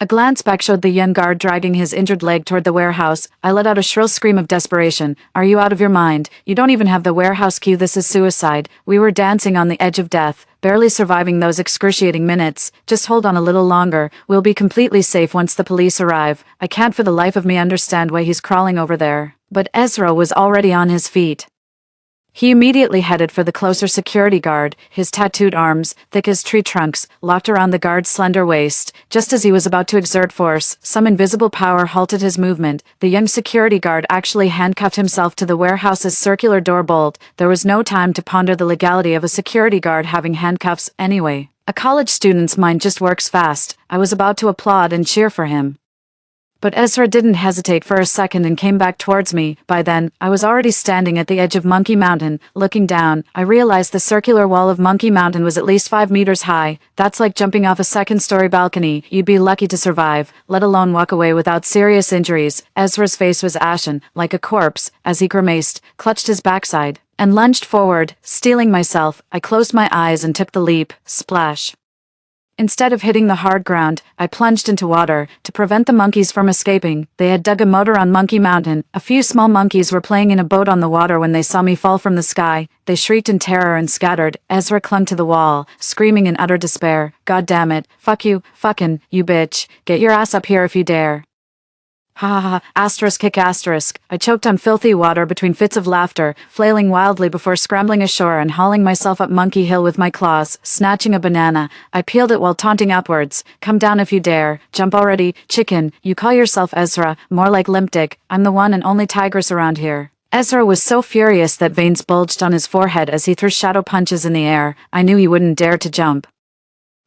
A glance back showed the young guard dragging his injured leg toward the warehouse. I let out a shrill scream of desperation. Are you out of your mind? You don't even have the warehouse key. This is suicide. We were dancing on the edge of death, barely surviving those excruciating minutes. Just hold on a little longer. We'll be completely safe once the police arrive. I can't for the life of me understand why he's crawling over there. But Ezra was already on his feet. He immediately headed for the closer security guard, his tattooed arms, thick as tree trunks, locked around the guard's slender waist. Just as he was about to exert force, some invisible power halted his movement. The young security guard actually handcuffed himself to the warehouse's circular door bolt. There was no time to ponder the legality of a security guard having handcuffs anyway. A college student's mind just works fast. I was about to applaud and cheer for him. But Ezra didn't hesitate for a second and came back towards me. By then, I was already standing at the edge of Monkey Mountain. Looking down, I realized the circular wall of Monkey Mountain was at least 5 meters high. That's like jumping off a second-story balcony. You'd be lucky to survive, let alone walk away without serious injuries. Ezra's face was ashen, like a corpse, as he grimaced, clutched his backside, and lunged forward. Steeling myself, I closed my eyes and took the leap. Splash. Instead of hitting the hard ground, I plunged into water. To prevent the monkeys from escaping, they had dug a moat on Monkey Mountain. A few small monkeys were playing in a boat on the water when they saw me fall from the sky. They shrieked in terror and scattered. Ezra clung to the wall, screaming in utter despair. God damn it. Fuck you. Fucking, you bitch. Get your ass up here if you dare. Ha ha ha, asterisk kick asterisk. I choked on filthy water between fits of laughter, flailing wildly before scrambling ashore and hauling myself up Monkey Hill with my claws, snatching a banana. I peeled it while taunting upwards. Come down if you dare. Jump already, chicken. You call yourself Ezra, more like Limp Dick. I'm the one and only tigress around here. Ezra was so furious that veins bulged on his forehead as he threw shadow punches in the air. I knew he wouldn't dare to jump.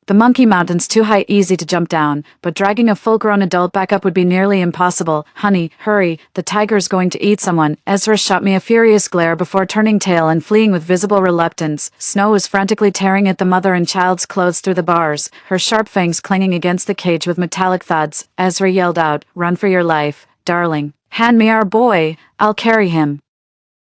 The Monkey Mountain's too high, easy to jump down, but dragging a full-grown adult back up would be nearly impossible. Honey, hurry, the tiger's going to eat someone. Ezra shot me a furious glare before turning tail and fleeing with visible reluctance. Snow was frantically tearing at the mother and child's clothes through the bars, her sharp fangs clanging against the cage with metallic thuds. Ezra yelled out, "Run for your life, darling. Hand me our boy, I'll carry him."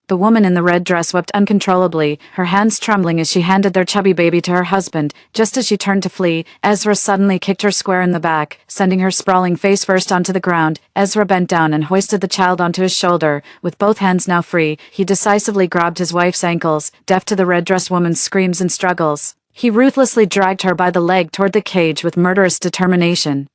The woman in the red dress wept uncontrollably, her hands trembling as she handed their chubby baby to her husband. Just as she turned to flee, Ezra suddenly kicked her square in the back, sending her sprawling face first onto the ground. Ezra bent down and hoisted the child onto his shoulder. With both hands now free, he decisively grabbed his wife's ankles, deaf to the red-dressed woman's screams and struggles. He ruthlessly dragged her by the leg toward the cage with murderous determination.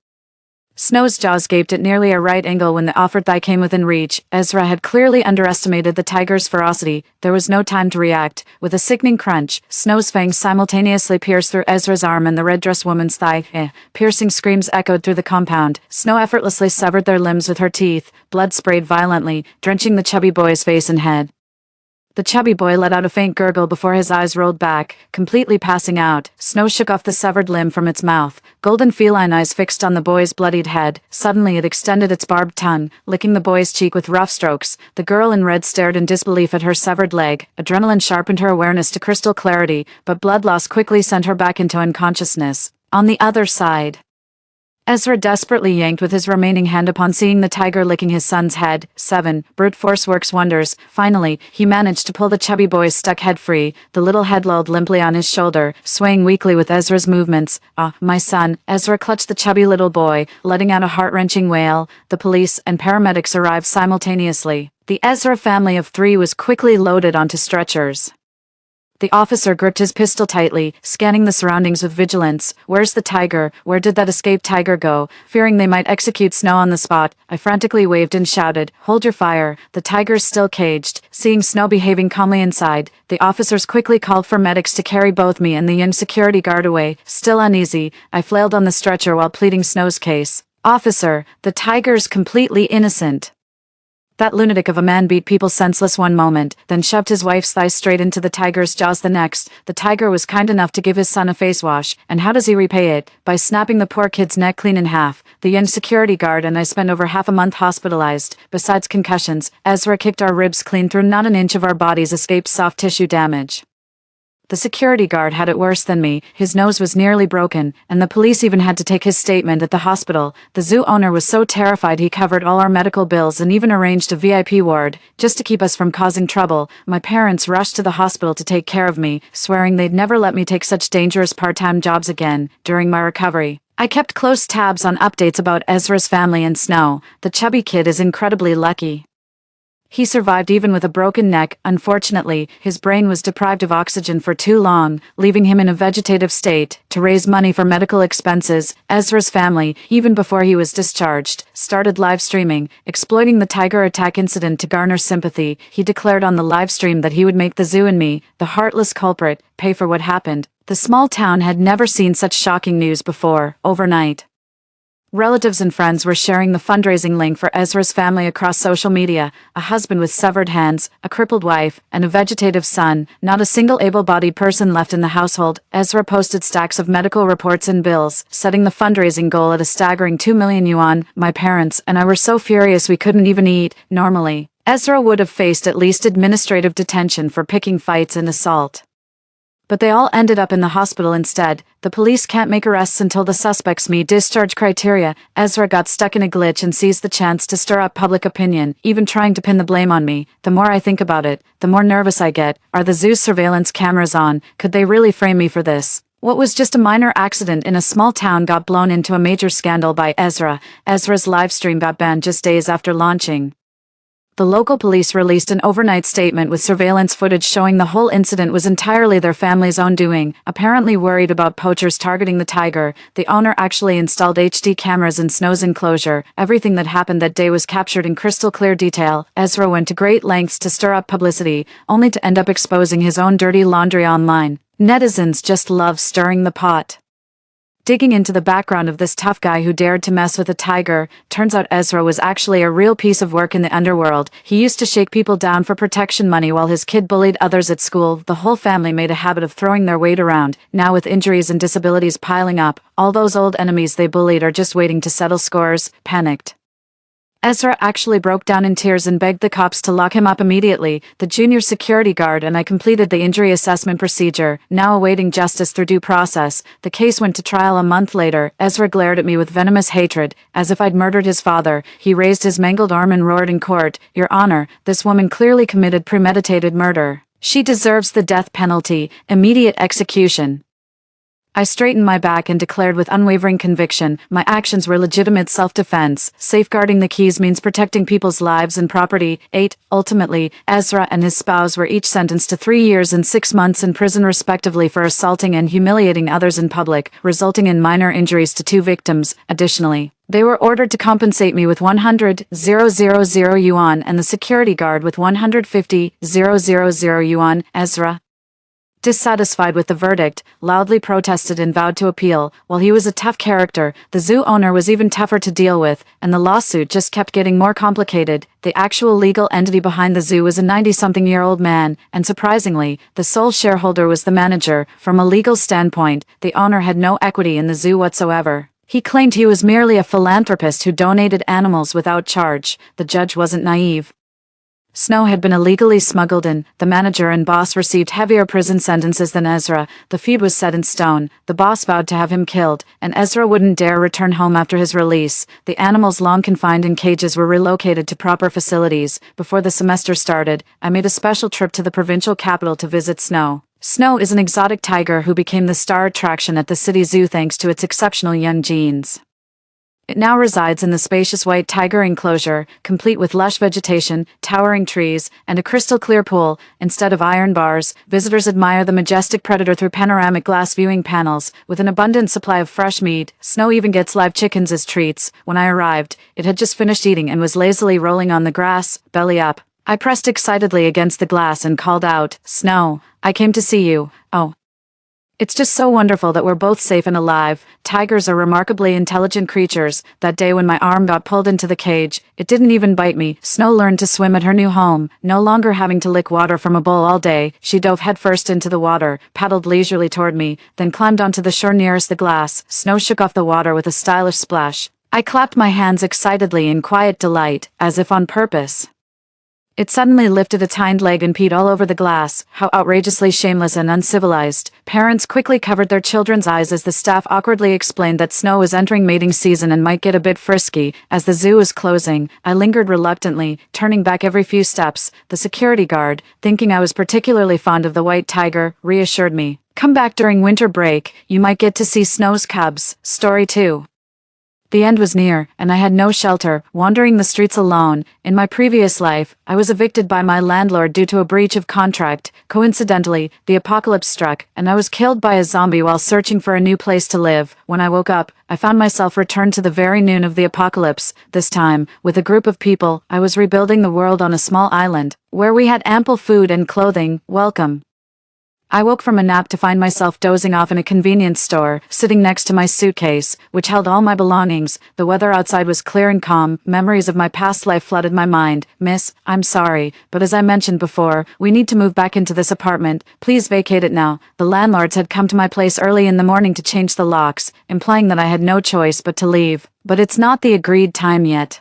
Snow's jaws gaped at nearly a right angle when the offered thigh came within reach. Ezra had clearly underestimated the tiger's ferocity. There was no time to react. With a sickening crunch, Snow's fangs simultaneously pierced through Ezra's arm and the red-dressed woman's thigh. Piercing screams echoed through the compound. Snow effortlessly severed their limbs with her teeth. Blood sprayed violently, drenching the chubby boy's face and head. The chubby boy let out a faint gurgle before his eyes rolled back, completely passing out. Snow shook off the severed limb from its mouth, golden feline eyes fixed on the boy's bloodied head. Suddenly it extended its barbed tongue, licking the boy's cheek with rough strokes. The girl in red stared in disbelief at her severed leg. Adrenaline sharpened her awareness to crystal clarity, but blood loss quickly sent her back into unconsciousness. On the other side, Ezra desperately yanked with his remaining hand upon seeing the tiger licking his son's head. 7. Brute force works wonders. Finally, he managed to pull the chubby boy's stuck head free. The little head lolled limply on his shoulder, swaying weakly with Ezra's movements. "Ah, my son." Ezra clutched the chubby little boy, letting out a heart-wrenching wail. The police and paramedics arrived simultaneously. The Ezra family of 3 was quickly loaded onto stretchers. The officer gripped his pistol tightly, scanning the surroundings with vigilance. "Where's the tiger? Where did that escaped tiger go?" Fearing they might execute Snow on the spot, I frantically waved and shouted, "Hold your fire. The tiger's still caged." Seeing Snow behaving calmly inside, the officers quickly called for medics to carry both me and the young security guard away. Still uneasy, I flailed on the stretcher while pleading Snow's case. "Officer, the tiger's completely innocent." That lunatic of a man beat people senseless one moment, then shoved his wife's thighs straight into the tiger's jaws the next. The tiger was kind enough to give his son a face wash, and how does he repay it? By snapping the poor kid's neck clean in half. The young security guard and I spent over half a month hospitalized. Besides concussions, Ezra kicked our ribs clean through. Not an inch of our bodies escaped soft tissue damage. The security guard had it worse than me. His nose was nearly broken, and the police even had to take his statement at the hospital. The zoo owner was so terrified he covered all our medical bills and even arranged a VIP ward, just to keep us from causing trouble. My parents rushed to the hospital to take care of me, swearing they'd never let me take such dangerous part-time jobs again. During my recovery, I kept close tabs on updates about Ezra's family and Snow. The chubby kid is incredibly lucky. He survived even with a broken neck. Unfortunately, his brain was deprived of oxygen for too long, leaving him in a vegetative state. To raise money for medical expenses, Ezra's family, even before he was discharged, started live streaming, exploiting the tiger attack incident to garner sympathy. He declared on the live stream that he would make the zoo and me, the heartless culprit, pay for what happened. The small town had never seen such shocking news before. Overnight, relatives and friends were sharing the fundraising link for Ezra's family across social media. A husband with severed hands, a crippled wife, and a vegetative son. Not a single able-bodied person left in the household. Ezra posted stacks of medical reports and bills, setting the fundraising goal at a staggering 2 million yuan. My parents and I were so furious we couldn't even eat. Normally, Ezra would have faced at least administrative detention for picking fights and assault. But they all ended up in the hospital instead. The police can't make arrests until the suspects meet discharge criteria. Ezra got stuck in a glitch and seized the chance to stir up public opinion, even trying to pin the blame on me. The more I think about it, the more nervous I get. Are the zoo's surveillance cameras on? Could they really frame me for this? What was just a minor accident in a small town got blown into a major scandal by Ezra. Ezra's livestream got banned just days after launching. The local police released an overnight statement with surveillance footage showing the whole incident was entirely their family's own doing. Apparently worried about poachers targeting the tiger, the owner actually installed HD cameras in Snow's enclosure. Everything that happened that day was captured in crystal clear detail. Ezra went to great lengths to stir up publicity, only to end up exposing his own dirty laundry online. Netizens just love stirring the pot. Digging into the background of this tough guy who dared to mess with a tiger, turns out Ezra was actually a real piece of work in the underworld. He used to shake people down for protection money while his kid bullied others at school. The whole family made a habit of throwing their weight around. Now with injuries and disabilities piling up, all those old enemies they bullied are just waiting to settle scores. Panicked. Ezra actually broke down in tears and begged the cops to lock him up immediately, the junior security guard, and I completed the injury assessment procedure, now awaiting justice through due process. The case went to trial a month later. Ezra glared at me with venomous hatred, as if I'd murdered his father. He raised his mangled arm and roared in court, "Your Honor, this woman clearly committed premeditated murder. She deserves the death penalty, immediate execution." I straightened my back and declared with unwavering conviction, my actions were legitimate self-defense. Safeguarding the keys means protecting people's lives and property. 8. Ultimately, Ezra and his spouse were each sentenced to 3 years and 6 months in prison respectively for assaulting and humiliating others in public, resulting in minor injuries to 2 victims. Additionally, they were ordered to compensate me with 100,000 yuan and the security guard with 150,000 yuan. Ezra, dissatisfied with the verdict, loudly protested and vowed to appeal. While he was a tough character, the zoo owner was even tougher to deal with, and the lawsuit just kept getting more complicated. The actual legal entity behind the zoo was a 90-something-year-old man, and surprisingly, the sole shareholder was the manager. From a legal standpoint, the owner had no equity in the zoo whatsoever. He claimed he was merely a philanthropist who donated animals without charge. The judge wasn't naive. Snow had been illegally smuggled in. The manager and boss received heavier prison sentences than Ezra. The feud was set in stone. The boss vowed to have him killed, and Ezra wouldn't dare return home after his release. The animals long confined in cages were relocated to proper facilities. Before the semester started, I made a special trip to the provincial capital to visit Snow. Snow is an exotic tiger who became the star attraction at the city zoo thanks to its exceptional young genes. It now resides in the spacious white tiger enclosure, complete with lush vegetation, towering trees, and a crystal-clear pool. Instead of iron bars, visitors admire the majestic predator through panoramic glass viewing panels. With an abundant supply of fresh meat, Snow even gets live chickens as treats. When I arrived, it had just finished eating and was lazily rolling on the grass, belly up. I pressed excitedly against the glass and called out, "Snow, I came to see you." "Oh. It's just so wonderful that we're both safe and alive." Tigers are remarkably intelligent creatures. That day when my arm got pulled into the cage, it didn't even bite me. Snow learned to swim at her new home, no longer having to lick water from a bowl all day. She dove headfirst into the water, paddled leisurely toward me, then climbed onto the shore nearest the glass. Snow shook off the water with a stylish splash. I clapped my hands excitedly in quiet delight, as if on purpose. It suddenly lifted its hind leg and peed all over the glass. How outrageously shameless and uncivilized. Parents quickly covered their children's eyes as the staff awkwardly explained that Snow was entering mating season and might get a bit frisky. As the zoo was closing, I lingered reluctantly, turning back every few steps. The security guard, thinking I was particularly fond of the white tiger, reassured me. "Come back during winter break, you might get to see Snow's cubs." Story 2. The end was near, and I had no shelter, wandering the streets alone. In my previous life, I was evicted by my landlord due to a breach of contract. Coincidentally, the apocalypse struck, and I was killed by a zombie while searching for a new place to live. When I woke up, I found myself returned to the very noon of the apocalypse. This time, with a group of people, I was rebuilding the world on a small island, where we had ample food and clothing. Welcome. I woke from a nap to find myself dozing off in a convenience store, sitting next to my suitcase, which held all my belongings. The weather outside was clear and calm. Memories of my past life flooded my mind. "Miss, I'm sorry, but as I mentioned before, we need to move back into this apartment. Please vacate it now." The landlords had come to my place early in the morning to change the locks, implying that I had no choice but to leave. "But it's not the agreed time yet.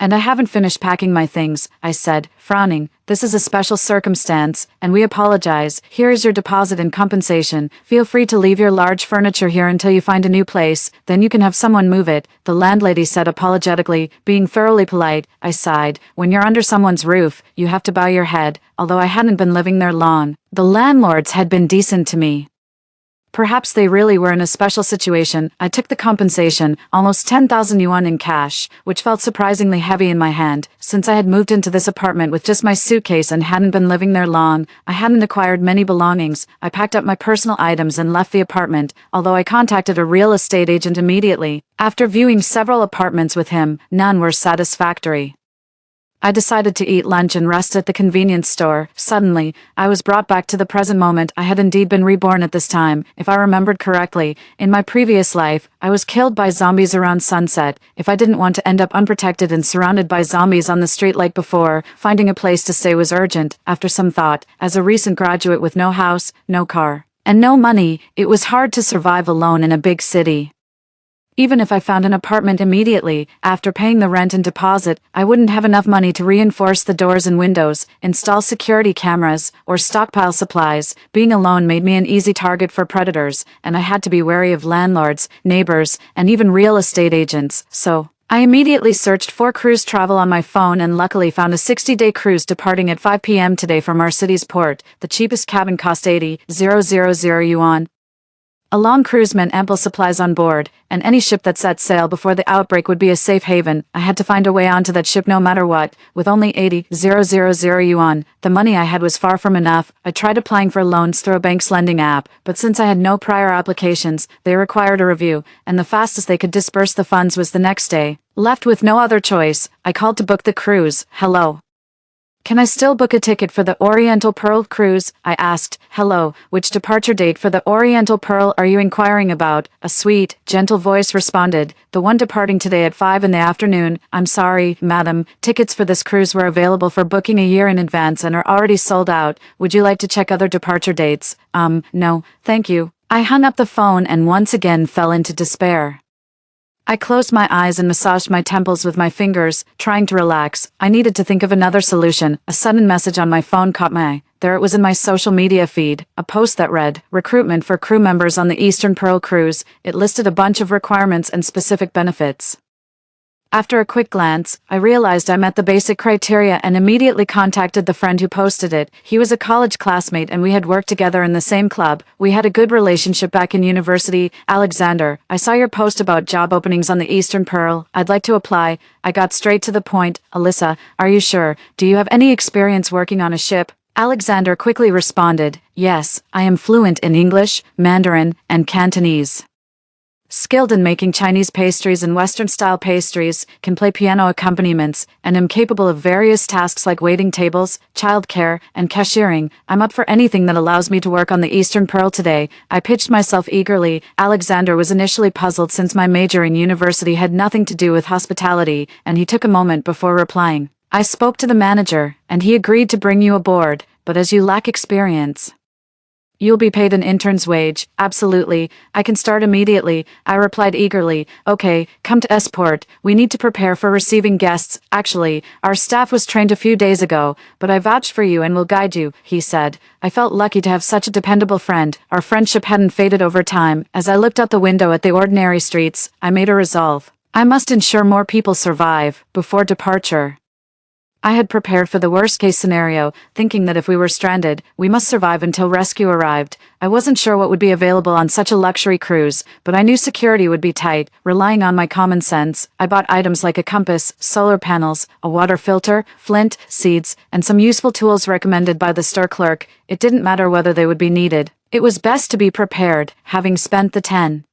And I haven't finished packing my things," I said, frowning. "This is a special circumstance, and we apologize. Here is your deposit and compensation. Feel free to leave your large furniture here until you find a new place, then you can have someone move it," the landlady said apologetically. Being thoroughly polite, I sighed. When you're under someone's roof, you have to bow your head, although I hadn't been living there long. The landlords had been decent to me. Perhaps they really were in a special situation. I took the compensation, almost 10,000 yuan in cash, which felt surprisingly heavy in my hand. Since I had moved into this apartment with just my suitcase and hadn't been living there long, I hadn't acquired many belongings. I packed up my personal items and left the apartment, although I contacted a real estate agent immediately. After viewing several apartments with him, none were satisfactory. I decided to eat lunch and rest at the convenience store. Suddenly, I was brought back to the present moment. I had indeed been reborn at this time. If I remembered correctly, in my previous life, I was killed by zombies around sunset. If I didn't want to end up unprotected and surrounded by zombies on the street like before, finding a place to stay was urgent. After some thought, as a recent graduate with no house, no car, and no money, it was hard to survive alone in a big city. Even if I found an apartment immediately, after paying the rent and deposit, I wouldn't have enough money to reinforce the doors and windows, install security cameras, or stockpile supplies. Being alone made me an easy target for predators, and I had to be wary of landlords, neighbors, and even real estate agents, so I immediately searched for cruise travel on my phone and luckily found a 60-day cruise departing at 5 p.m. today from our city's port. The cheapest cabin cost 80,000 yuan. A long cruise meant ample supplies on board, and any ship that set sail before the outbreak would be a safe haven. I had to find a way onto that ship no matter what. With only 80,000 yuan, the money I had was far from enough. I tried applying for loans through a bank's lending app, but since I had no prior applications, they required a review, and the fastest they could disburse the funds was the next day. Left with no other choice, I called to book the cruise. Hello. Can I still book a ticket for the Oriental Pearl cruise? I asked. Hello, which departure date for the Oriental Pearl are you inquiring about? A sweet, gentle voice responded. The one departing today at 5 in the afternoon. I'm sorry, madam. Tickets for this cruise were available for booking a year in advance and are already sold out. Would you like to check other departure dates? No, thank you. I hung up the phone and once again fell into despair. I closed my eyes and massaged my temples with my fingers, trying to relax. I needed to think of another solution. A sudden message on my phone caught my eye. There it was in my social media feed, a post that read, "Recruitment for crew members on the Eastern Pearl cruise." It listed a bunch of requirements and specific benefits. After a quick glance, I realized I met the basic criteria and immediately contacted the friend who posted it. He was a college classmate and we had worked together in the same club. We had a good relationship back in university. Alexander, I saw your post about job openings on the Eastern Pearl. I'd like to apply. I got straight to the point. Alyssa, are you sure? Do you have any experience working on a ship? Alexander quickly responded, yes, I am fluent in English, Mandarin, and Cantonese. Skilled in making Chinese pastries and Western-style pastries, can play piano accompaniments, and am capable of various tasks like waiting tables, childcare, and cashiering. I'm up for anything that allows me to work on the Eastern Pearl today. I pitched myself eagerly. Alexander was initially puzzled since my major in university had nothing to do with hospitality, and he took a moment before replying. I spoke to the manager, and he agreed to bring you aboard, but as you lack experience, you'll be paid an intern's wage. Absolutely. I can start immediately. I replied eagerly. Okay, come to S-Port. We need to prepare for receiving guests. Actually, our staff was trained a few days ago, but I vouched for you and will guide you, he said. I felt lucky to have such a dependable friend. Our friendship hadn't faded over time. As I looked out the window at the ordinary streets, I made a resolve. I must ensure more people survive before departure. I had prepared for the worst-case scenario, thinking that if we were stranded, we must survive until rescue arrived. I wasn't sure what would be available on such a luxury cruise, but I knew security would be tight. Relying on my common sense, I bought items like a compass, solar panels, a water filter, flint, seeds, and some useful tools recommended by the store clerk. It didn't matter whether they would be needed. It was best to be prepared, having spent the 10,000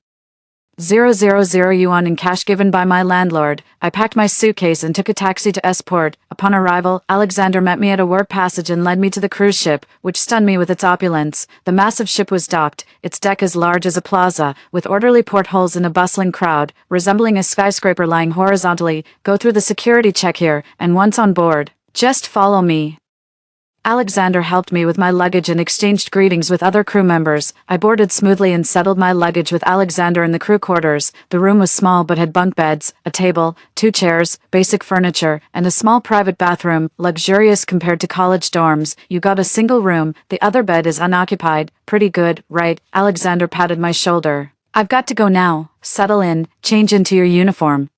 yuan in cash given by my landlord. I packed my suitcase and took a taxi to S-Port. Upon arrival, Alexander met me at a work passage and led me to the cruise ship, which stunned me with its opulence. The massive ship was docked, its deck as large as a plaza, with orderly portholes in a bustling crowd, resembling a skyscraper lying horizontally. Go through the security check here, and once on board, just follow me. Alexander helped me with my luggage and exchanged greetings with other crew members. I boarded smoothly and settled my luggage with Alexander in the crew quarters. The room was small but had bunk beds, a table, 2 chairs, basic furniture, and a small private bathroom, luxurious compared to college dorms. You got a single room, the other bed is unoccupied. Pretty good, right? Alexander patted my shoulder. I've got to go now. Settle in, change into your uniform.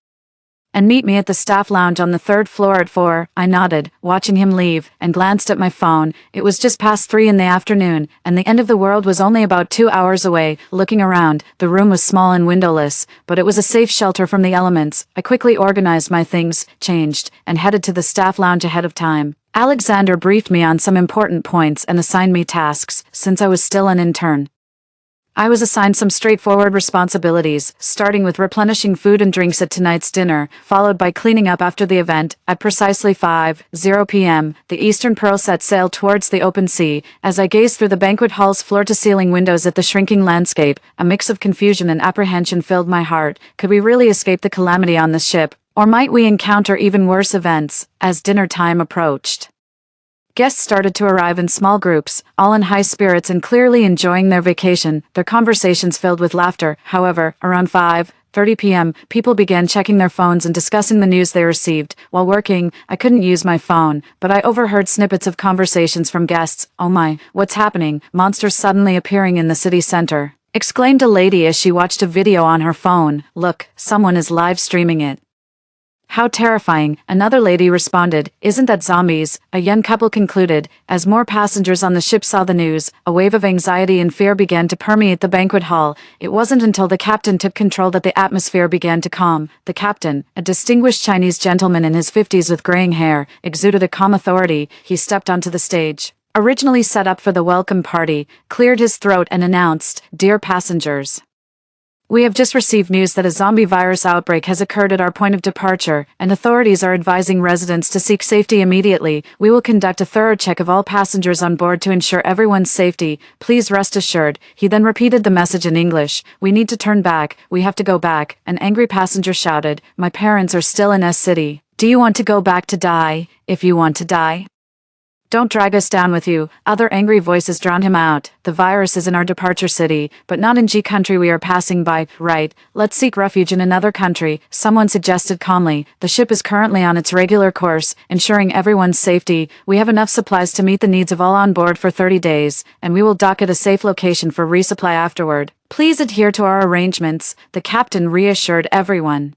And meet me at the staff lounge on the third floor at 4. I nodded, watching him leave, and glanced at my phone. It was just past 3 in the afternoon, and the end of the world was only about 2 hours away. Looking around, the room was small and windowless, but it was a safe shelter from the elements. I quickly organized my things, changed, and headed to the staff lounge ahead of time. Alexander briefed me on some important points and assigned me tasks, since I was still an intern. I was assigned some straightforward responsibilities, starting with replenishing food and drinks at tonight's dinner, followed by cleaning up after the event. At precisely 5:00 p.m., the Eastern Pearl set sail towards the open sea. As I gazed through the banquet hall's floor-to-ceiling windows at the shrinking landscape, a mix of confusion and apprehension filled my heart. Could we really escape the calamity on this ship, or might we encounter even worse events? As dinner time approached, guests started to arrive in small groups, all in high spirits and clearly enjoying their vacation, their conversations filled with laughter. However, around 5:30 p.m., people began checking their phones and discussing the news they received. While working, I couldn't use my phone, but I overheard snippets of conversations from guests. "Oh my, what's happening? Monsters suddenly appearing in the city center," exclaimed a lady as she watched a video on her phone. "Look, someone is live streaming it. How terrifying," another lady responded. "Isn't that zombies?" a young couple concluded. As more passengers on the ship saw the news, a wave of anxiety and fear began to permeate the banquet hall. It wasn't until the captain took control that the atmosphere began to calm. The captain, a distinguished Chinese gentleman in his 50s with graying hair, exuded a calm authority. He stepped onto the stage, originally set up for the welcome party, cleared his throat and announced, "Dear passengers, we have just received news that a zombie virus outbreak has occurred at our point of departure, and authorities are advising residents to seek safety immediately. We will conduct a thorough check of all passengers on board to ensure everyone's safety. Please rest assured." He then repeated the message in English. "We need to turn back. We have to go back." An angry passenger shouted, "My parents are still in S City. Do you want to go back to die? If you want to die, don't drag us down with you." Other angry voices drowned him out. "The virus is in our departure city, but not in G country we are passing by." "Right, let's seek refuge in another country," someone suggested calmly. "The ship is currently on its regular course, ensuring everyone's safety. We have enough supplies to meet the needs of all on board for 30 days, and we will dock at a safe location for resupply afterward. Please adhere to our arrangements," the captain reassured everyone.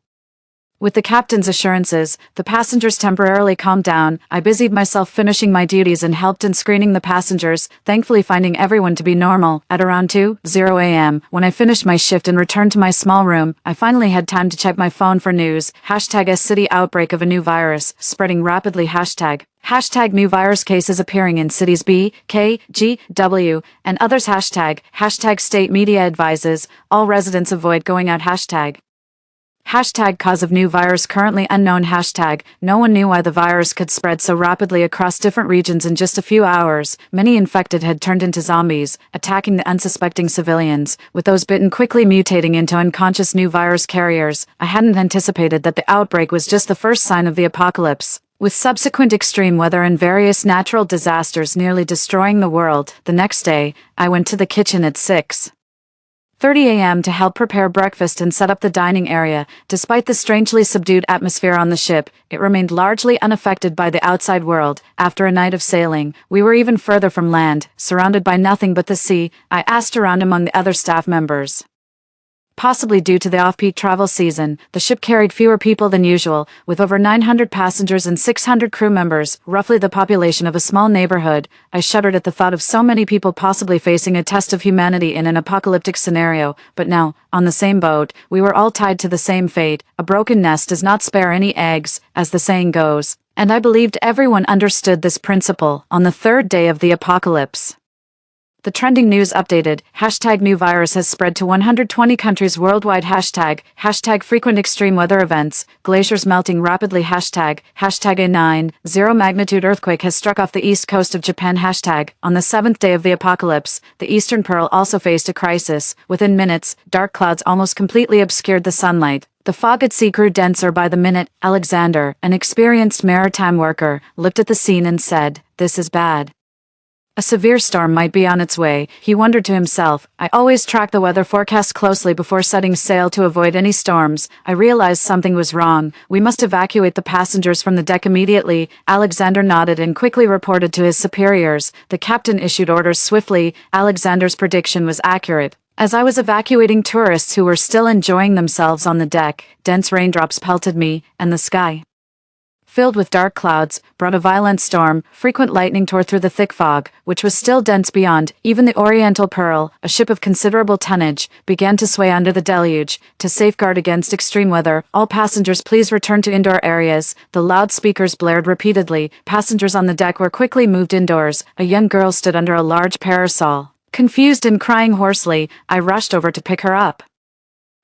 With the captain's assurances, the passengers temporarily calmed down. I busied myself finishing my duties and helped in screening the passengers, thankfully finding everyone to be normal. At around 2:00 a.m., when I finished my shift and returned to my small room, I finally had time to check my phone for news. #SCity outbreak of a new virus, spreading rapidly. Hashtag new virus cases appearing in cities B, K, G, W, and others. Hashtag state media advises, all residents avoid going out. Hashtag cause of new virus currently unknown. Hashtag no one knew why the virus could spread so rapidly across different regions in just a few hours. Many infected had turned into zombies, attacking the unsuspecting civilians, with those bitten quickly mutating into unconscious new virus carriers. I hadn't anticipated that the outbreak was just the first sign of the apocalypse, with subsequent extreme weather and various natural disasters nearly destroying the world. The next day, I went to the kitchen at 6:30 a.m. to help prepare breakfast and set up the dining area. Despite the strangely subdued atmosphere on the ship, it remained largely unaffected by the outside world. After a night of sailing, we were even further from land, surrounded by nothing but the sea. I asked around among the other staff members. Possibly due to the off-peak travel season, the ship carried fewer people than usual, with over 900 passengers and 600 crew members, roughly the population of a small neighborhood. I shuddered at the thought of so many people possibly facing a test of humanity in an apocalyptic scenario. But now, on the same boat, we were all tied to the same fate. A broken nest does not spare any eggs, as the saying goes, and I believed everyone understood this principle. On the third day of the apocalypse, the trending news updated. #new virus has spread to 120 countries worldwide. Hashtag frequent extreme weather events, glaciers melting rapidly. Hashtag a 9.0 magnitude earthquake has struck off the east coast of Japan. On the 7th day of the apocalypse, the Eastern Pearl also faced a crisis. Within minutes, dark clouds almost completely obscured the sunlight. The fog at sea grew denser by the minute. Alexander, an experienced maritime worker, looked at the scene and said, "This is bad. A severe storm might be on its way." He wondered to himself. I always track the weather forecast closely before setting sail to avoid any storms. I realized something was wrong. "We must evacuate the passengers from the deck immediately." Alexander nodded and quickly reported to his superiors. The captain issued orders swiftly. Alexander's prediction was accurate. As I was evacuating tourists who were still enjoying themselves on the deck, dense raindrops pelted me, and the sky, filled with dark clouds, brought a violent storm. Frequent lightning tore through the thick fog, which was still dense beyond. Even the Oriental Pearl, a ship of considerable tonnage, began to sway under the deluge. To safeguard against extreme weather, all passengers please return to indoor areas. The loudspeakers blared repeatedly. Passengers on the deck were quickly moved indoors. A young girl stood under a large parasol, confused and crying hoarsely. I rushed over to pick her up,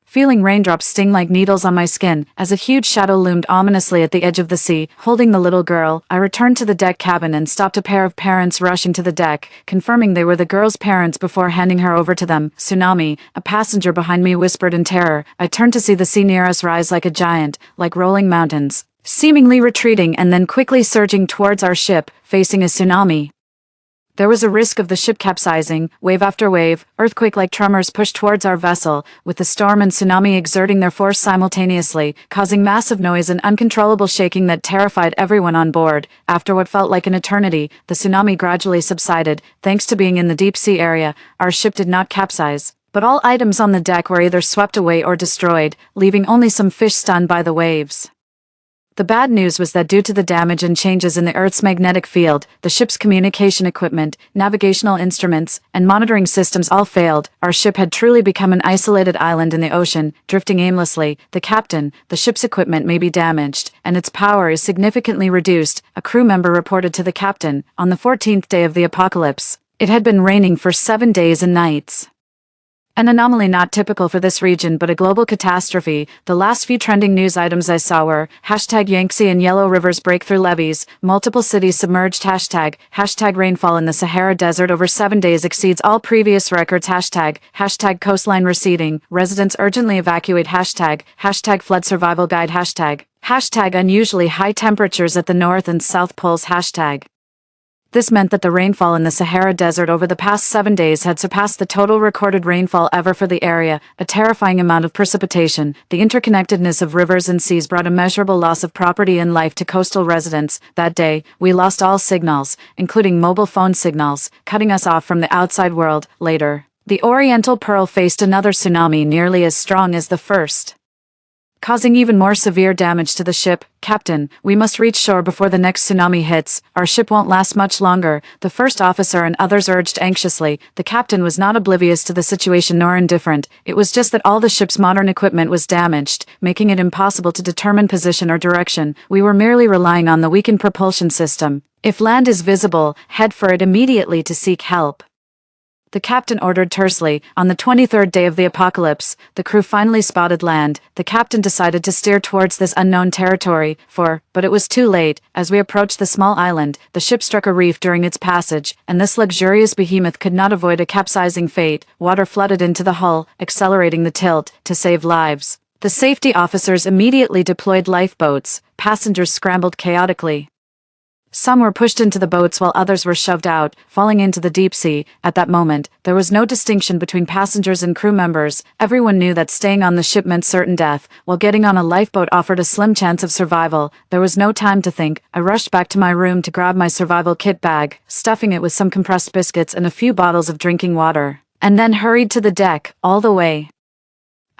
feeling raindrops sting like needles on my skin. As a huge shadow loomed ominously at the edge of the sea, holding the little girl, I returned to the deck cabin and stopped a pair of parents rushing to the deck, confirming they were the girl's parents before handing her over to them. Tsunami, a passenger behind me whispered in terror. I turned to see the sea near us rise like a giant, like rolling mountains, seemingly retreating and then quickly surging towards our ship, facing a tsunami. There was a risk of the ship capsizing. Wave after wave, earthquake-like tremors pushed towards our vessel, with the storm and tsunami exerting their force simultaneously, causing massive noise and uncontrollable shaking that terrified everyone on board. After what felt like an eternity, the tsunami gradually subsided. Thanks to being in the deep sea area, our ship did not capsize, but all items on the deck were either swept away or destroyed, leaving only some fish stunned by the waves. The bad news was that due to the damage and changes in the Earth's magnetic field, the ship's communication equipment, navigational instruments, and monitoring systems all failed. Our ship had truly become an isolated island in the ocean, drifting aimlessly. The captain, the ship's equipment may be damaged, and its power is significantly reduced, a crew member reported to the captain. On the 14th day of the apocalypse, it had been raining for 7 days and nights. An anomaly not typical for this region but a global catastrophe. The last few trending news items I saw were Yangtze and Yellow Rivers breakthrough levees, multiple cities submerged, hashtag rainfall in the Sahara Desert over 7 days exceeds all previous records, hashtag coastline receding, residents urgently evacuate, hashtag flood survival guide, hashtag unusually high temperatures at the North and South Poles, hashtag. This meant that the rainfall in the Sahara Desert over the past 7 days had surpassed the total recorded rainfall ever for the area, a terrifying amount of precipitation. The interconnectedness of rivers and seas brought immeasurable loss of property and life to coastal residents. That day, we lost all signals, including mobile phone signals, cutting us off from the outside world. Later, the Oriental Pearl faced another tsunami nearly as strong as the first, causing even more severe damage to the ship. Captain, we must reach shore before the next tsunami hits. Our ship won't last much longer, the first officer and others urged anxiously. The captain was not oblivious to the situation nor indifferent. It was just that all the ship's modern equipment was damaged, making it impossible to determine position or direction. We were merely relying on the weakened propulsion system. If land is visible, head for it immediately to seek help, the captain ordered tersely. On the 23rd day of the apocalypse, the crew finally spotted land. The captain decided to steer towards this unknown territory, but it was too late. As we approached the small island, the ship struck a reef during its passage, and this luxurious behemoth could not avoid a capsizing fate. Water flooded into the hull, accelerating the tilt. To save lives, the safety officers immediately deployed lifeboats. Passengers scrambled chaotically. Some were pushed into the boats while others were shoved out, falling into the deep sea. At that moment, there was no distinction between passengers and crew members. Everyone knew that staying on the ship meant certain death, while getting on a lifeboat offered a slim chance of survival. There was no time to think. I rushed back to my room to grab my survival kit bag, stuffing it with some compressed biscuits and a few bottles of drinking water, and then hurried to the deck. All the way,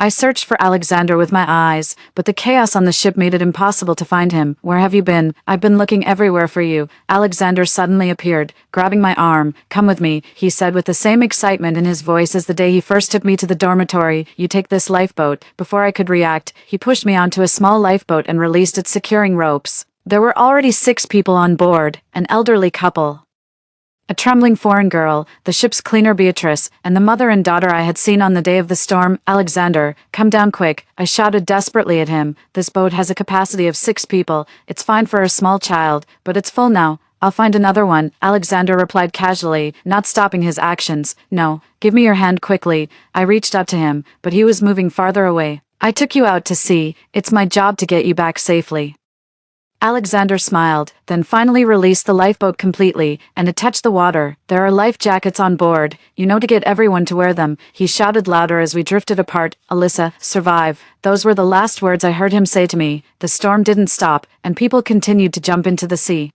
I searched for Alexander with my eyes, but the chaos on the ship made it impossible to find him. Where have you been? I've been looking everywhere for you. Alexander suddenly appeared, grabbing my arm. Come with me, he said with the same excitement in his voice as the day he first took me to the dormitory. You take this lifeboat. Before I could react, he pushed me onto a small lifeboat and released its securing ropes. There were already 6 people on board, an elderly couple, a trembling foreign girl, the ship's cleaner Beatrice, and the mother and daughter I had seen on the day of the storm. Alexander, come down quick, I shouted desperately at him. This boat has a capacity of 6 people. It's fine for a small child, but it's full now. I'll find another one, Alexander replied casually, not stopping his actions. No, give me your hand quickly. I reached out to him, but he was moving farther away. I took you out to sea. It's my job to get you back safely. Alexander smiled, then finally released the lifeboat completely, and it touched the water. There are life jackets on board, you know, to get everyone to wear them. He shouted louder as we drifted apart. Alyssa, survive. Those were the last words I heard him say to me. The storm didn't stop, and people continued to jump into the sea.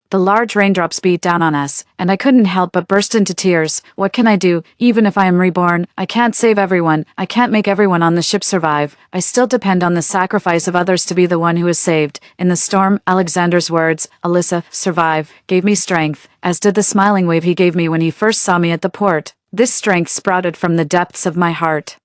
The large raindrops beat down on us, and I couldn't help but burst into tears. What can I do? Even if I am reborn, I can't save everyone. I can't make everyone on the ship survive. I still depend on the sacrifice of others to be the one who is saved. In the storm, Alexander's words, Alyssa, survive, gave me strength, as did the smiling wave he gave me when he first saw me at the port. This strength sprouted from the depths of my heart,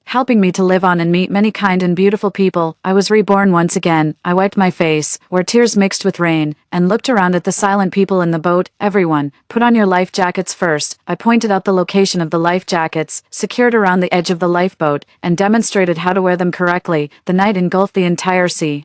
helping me to live on and meet many kind and beautiful people. I was reborn once again. I wiped my face, where tears mixed with rain, and looked around at the silent people in the boat. Everyone, put on your life jackets first. I pointed out the location of the life jackets, secured around the edge of the lifeboat, and demonstrated how to wear them correctly. The night engulfed the entire sea,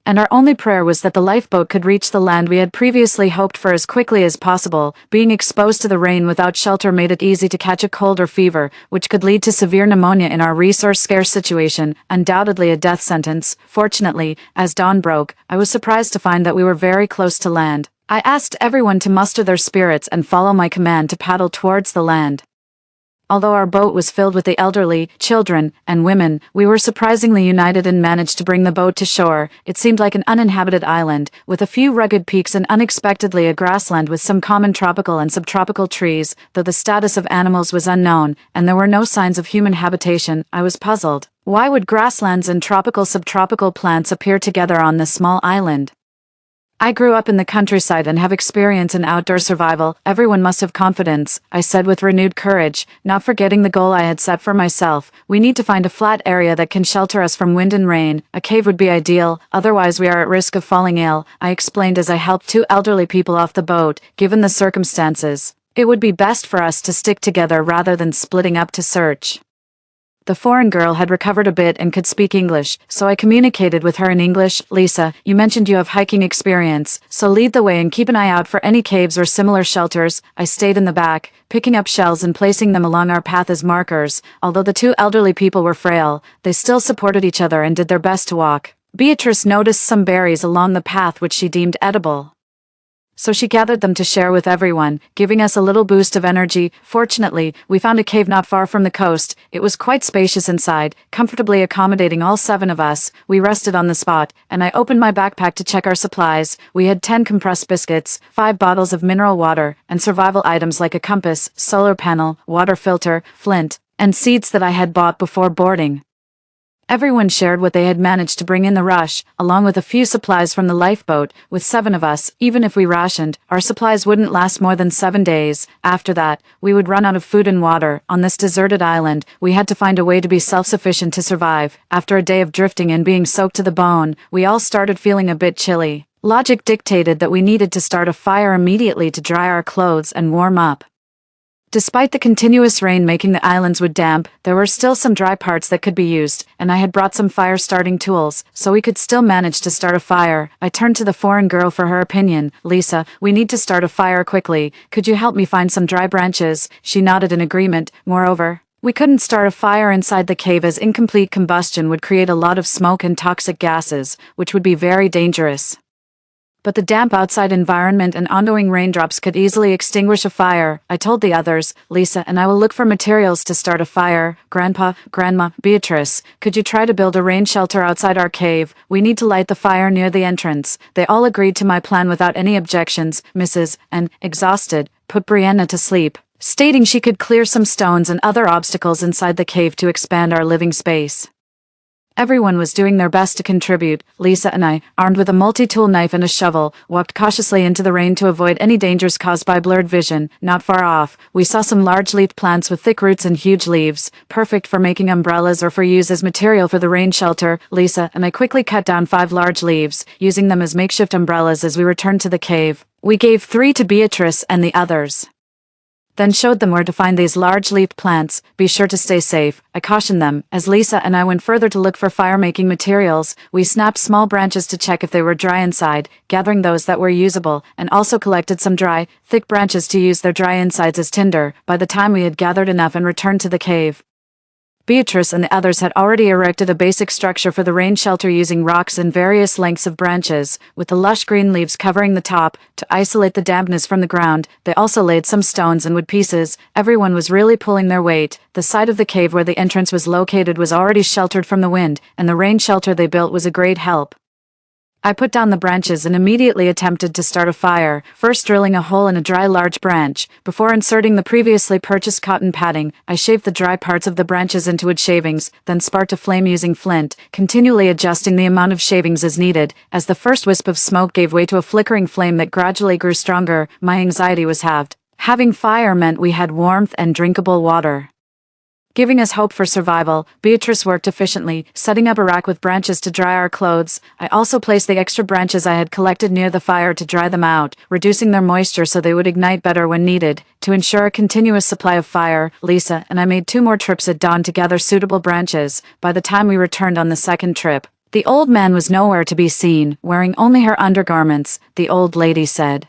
and our only prayer was that the lifeboat could reach the land we had previously hoped for as quickly as possible. Being exposed to the rain without shelter made it easy to catch a cold or fever, which could lead to severe pneumonia in our resource-scarce situation, undoubtedly a death sentence. Fortunately, as dawn broke, I was surprised to find that we were very close to land. I asked everyone to muster their spirits and follow my command to paddle towards the land. Although our boat was filled with the elderly, children, and women, we were surprisingly united and managed to bring the boat to shore. It seemed like an uninhabited island, with a few rugged peaks and unexpectedly a grassland with some common tropical and subtropical trees. Though the status of animals was unknown, and there were no signs of human habitation, I was puzzled. Why would grasslands and tropical-subtropical plants appear together on this small island? I grew up in the countryside and have experience in outdoor survival. Everyone must have confidence, I said with renewed courage, not forgetting the goal I had set for myself. We need to find a flat area that can shelter us from wind and rain. A cave would be ideal, otherwise we are at risk of falling ill, I explained as I helped two elderly people off the boat. Given the circumstances, it would be best for us to stick together rather than splitting up to search. The foreign girl had recovered a bit and could speak English, so I communicated with her in English. Lisa, you mentioned you have hiking experience, so lead the way and keep an eye out for any caves or similar shelters. I stayed in the back, picking up shells and placing them along our path as markers. Although the two elderly people were frail, they still supported each other and did their best to walk. Beatrice noticed some berries along the path which she deemed edible, so she gathered them to share with everyone, giving us a little boost of energy. Fortunately, we found a cave not far from the coast. It was quite spacious inside, comfortably accommodating all 7 of us. We rested on the spot, and I opened my backpack to check our supplies. We had 10 compressed biscuits, 5 bottles of mineral water, and survival items like a compass, solar panel, water filter, flint, and seeds that I had bought before boarding. Everyone shared what they had managed to bring in the rush, along with a few supplies from the lifeboat. With 7 of us, even if we rationed, our supplies wouldn't last more than 7 days. After that, we would run out of food and water. On this deserted island, we had to find a way to be self-sufficient to survive. After a day of drifting and being soaked to the bone, we all started feeling a bit chilly. Logic dictated that we needed to start a fire immediately to dry our clothes and warm up. Despite the continuous rain making the islands wood damp, there were still some dry parts that could be used, and I had brought some fire-starting tools, so we could still manage to start a fire. I turned to the foreign girl for her opinion. Lisa, we need to start a fire quickly. Could you help me find some dry branches? She nodded in agreement. Moreover, we couldn't start a fire inside the cave as incomplete combustion would create a lot of smoke and toxic gases, which would be very dangerous. But the damp outside environment and ongoing raindrops could easily extinguish a fire. I told the others, Lisa and I will look for materials to start a fire. Grandpa, Grandma, Beatrice, could you try to build a rain shelter outside our cave? We need to light the fire near the entrance. They all agreed to my plan without any objections. Mrs. and, exhausted, put Brianna to sleep, stating she could clear some stones and other obstacles inside the cave to expand our living space. Everyone was doing their best to contribute. Lisa and I, armed with a multi-tool knife and a shovel, walked cautiously into the rain to avoid any dangers caused by blurred vision. Not far off, we saw some large-leafed plants with thick roots and huge leaves, perfect for making umbrellas or for use as material for the rain shelter. Lisa and I quickly cut down 5 large leaves, using them as makeshift umbrellas as we returned to the cave. We gave 3 to Beatrice and the others, then showed them where to find these large-leafed plants. Be sure to stay safe, I cautioned them. As Lisa and I went further to look for fire-making materials, we snapped small branches to check if they were dry inside, gathering those that were usable, and also collected some dry, thick branches to use their dry insides as tinder. By the time we had gathered enough and returned to the cave, Beatrice and the others had already erected a basic structure for the rain shelter using rocks and various lengths of branches, with the lush green leaves covering the top, to isolate the dampness from the ground. They also laid some stones and wood pieces. Everyone was really pulling their weight. The side of the cave where the entrance was located was already sheltered from the wind, and the rain shelter they built was a great help. I put down the branches and immediately attempted to start a fire, first drilling a hole in a dry large branch. Before inserting the previously purchased cotton padding, I shaved the dry parts of the branches into wood shavings, then sparked a flame using flint, continually adjusting the amount of shavings as needed. As the first wisp of smoke gave way to a flickering flame that gradually grew stronger, my anxiety was halved. Having fire meant we had warmth and drinkable water. Giving us hope for survival, Beatrice worked efficiently, setting up a rack with branches to dry our clothes. I also placed the extra branches I had collected near the fire to dry them out, reducing their moisture so they would ignite better when needed. To ensure a continuous supply of fire, Lisa and I made 2 more trips at dawn to gather suitable branches. By the time we returned on the second trip, the old man was nowhere to be seen, wearing only her undergarments, the old lady said.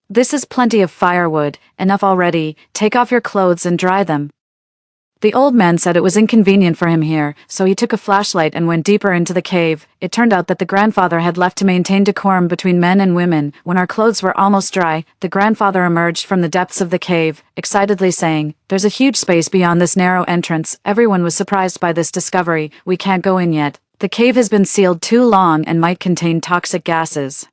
"This is plenty of firewood, enough already, take off your clothes and dry them." The old man said it was inconvenient for him here, so he took a flashlight and went deeper into the cave. It turned out that the grandfather had left to maintain decorum between men and women. When our clothes were almost dry, the grandfather emerged from the depths of the cave, excitedly saying, "There's a huge space beyond this narrow entrance." Everyone was surprised by this discovery. "We can't go in yet. The cave has been sealed too long and might contain toxic gases."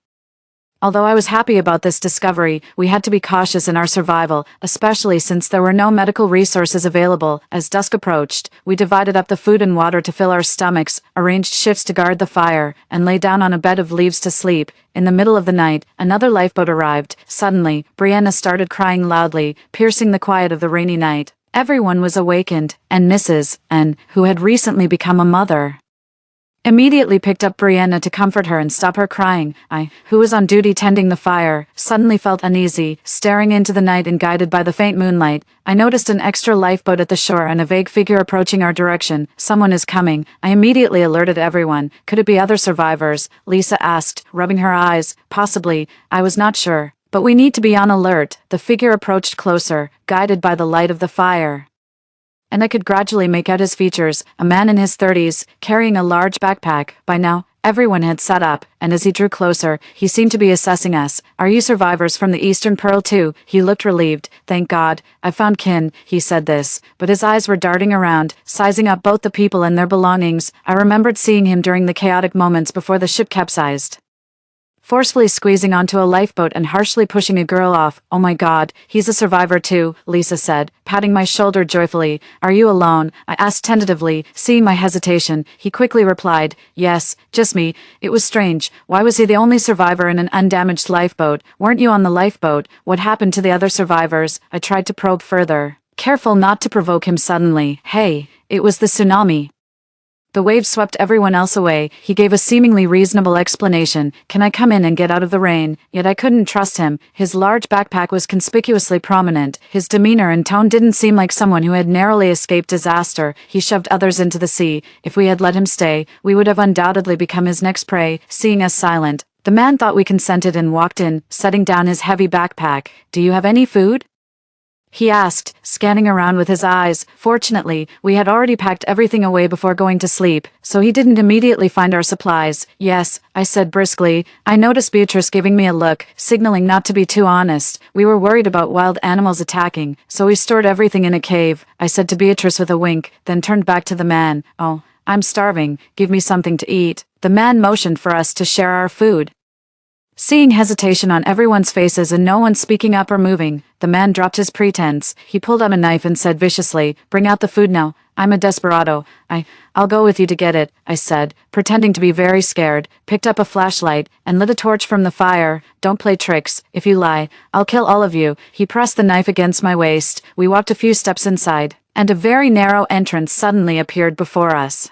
Although I was happy about this discovery, we had to be cautious in our survival, especially since there were no medical resources available. As dusk approached, we divided up the food and water to fill our stomachs, arranged shifts to guard the fire, and lay down on a bed of leaves to sleep. In the middle of the night, another lifeboat arrived. Suddenly, Brianna started crying loudly, piercing the quiet of the rainy night. Everyone was awakened, and Mrs. N., who had recently become a mother, immediately picked up Brianna to comfort her and stop her crying. I, who was on duty tending the fire, suddenly felt uneasy, staring into the night and guided by the faint moonlight. I noticed an extra lifeboat at the shore and a vague figure approaching our direction. "Someone is coming." I immediately alerted everyone. "Could it be other survivors?" Lisa asked, rubbing her eyes. "Possibly. I was not sure. But we need to be on alert." The figure approached closer, guided by the light of the fire, and I could gradually make out his features, a man in his 30s, carrying a large backpack. By now, everyone had sat up, and as he drew closer, he seemed to be assessing us. "Are you survivors from the Eastern Pearl too?" He looked relieved. "Thank God, I found kin." He said this, but his eyes were darting around, sizing up both the people and their belongings. I remembered seeing him during the chaotic moments before the ship capsized, forcefully squeezing onto a lifeboat and harshly pushing a girl off. "Oh my God, he's a survivor too," Lisa said, patting my shoulder joyfully. "Are you alone?" I asked tentatively, seeing my hesitation. He quickly replied, "Yes, just me." It was strange. Why was he the only survivor in an undamaged lifeboat? "Weren't you on the lifeboat? What happened to the other survivors?" I tried to probe further, careful not to provoke him suddenly. "Hey, it was the tsunami. The wave swept everyone else away." He gave a seemingly reasonable explanation. "Can I come in and get out of the rain?" Yet I couldn't trust him. His large backpack was conspicuously prominent. His demeanor and tone didn't seem like someone who had narrowly escaped disaster. He shoved others into the sea. If we had let him stay, we would have undoubtedly become his next prey. Seeing us silent, the man thought we consented and walked in, setting down his heavy backpack. "Do you have any food?" he asked, scanning around with his eyes. Fortunately, we had already packed everything away before going to sleep, so he didn't immediately find our supplies. "Yes," I said briskly. I noticed Beatrice giving me a look, signaling not to be too honest. We were worried about wild animals attacking, so we stored everything in a cave, I said to Beatrice with a wink, then turned back to the man. "Oh, I'm starving. Give me something to eat." The man motioned for us to share our food. Seeing hesitation on everyone's faces and no one speaking up or moving, the man dropped his pretense. He pulled out a knife and said viciously, "Bring out the food now. I'm a desperado. I'll go with you to get it," I said, pretending to be very scared, picked up a flashlight, and lit a torch from the fire. "Don't play tricks. If you lie, I'll kill all of you." He pressed the knife against my waist. We walked a few steps inside, and a very narrow entrance suddenly appeared before us.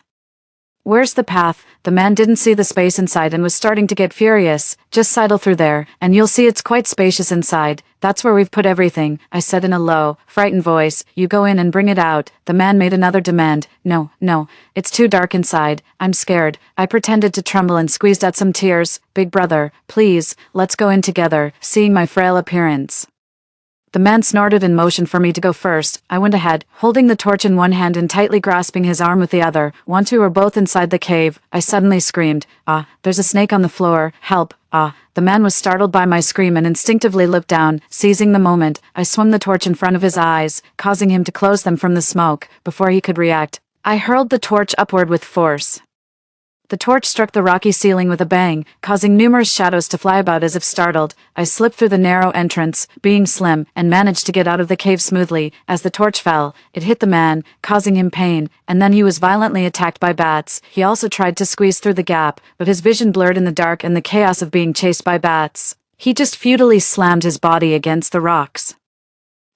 "Where's the path?" The man didn't see the space inside and was starting to get furious. "Just sidle through there, and you'll see it's quite spacious inside. That's where we've put everything," I said in a low, frightened voice. "You go in and bring it out." The man made another demand. No, it's too dark inside. I'm scared." I pretended to tremble and squeezed out some tears. "Big brother, please, let's go in together." Seeing my frail appearance, the man snorted and motioned for me to go first. I went ahead, holding the torch in one hand and tightly grasping his arm with the other. Once we were both inside the cave, I suddenly screamed, "Ah, there's a snake on the floor. Help, ah." The man was startled by my scream and instinctively looked down. Seizing the moment, I swung the torch in front of his eyes, causing him to close them from the smoke. Before he could react, I hurled the torch upward with force. The torch struck the rocky ceiling with a bang, causing numerous shadows to fly about as if startled. I slipped through the narrow entrance, being slim, and managed to get out of the cave smoothly. As the torch fell, it hit the man, causing him pain, and then he was violently attacked by bats. He also tried to squeeze through the gap, but his vision blurred in the dark and the chaos of being chased by bats. He just futilely slammed his body against the rocks.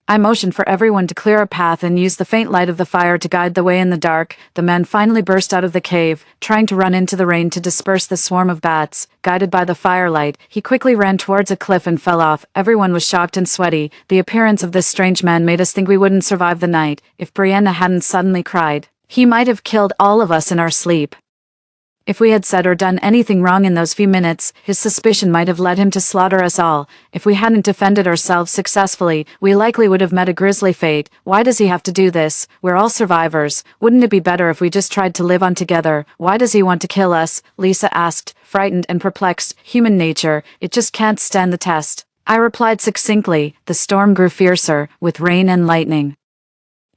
I motioned for everyone to clear a path and used the faint light of the fire to guide the way in the dark. The man finally burst out of the cave, trying to run into the rain to disperse the swarm of bats. Guided by the firelight, he quickly ran towards a cliff and fell off. Everyone was shocked and sweaty. The appearance of this strange man made us think we wouldn't survive the night. If Brianna hadn't suddenly cried, he might have killed all of us in our sleep. If we had said or done anything wrong in those few minutes, his suspicion might have led him to slaughter us all. If we hadn't defended ourselves successfully, we likely would have met a grisly fate. Why does he have to do this? We're all survivors. Wouldn't it be better if we just tried to live on together? Why does he want to kill us? Lisa asked, frightened and perplexed. Human nature, it just can't stand the test. I replied succinctly. The storm grew fiercer, with rain and lightning.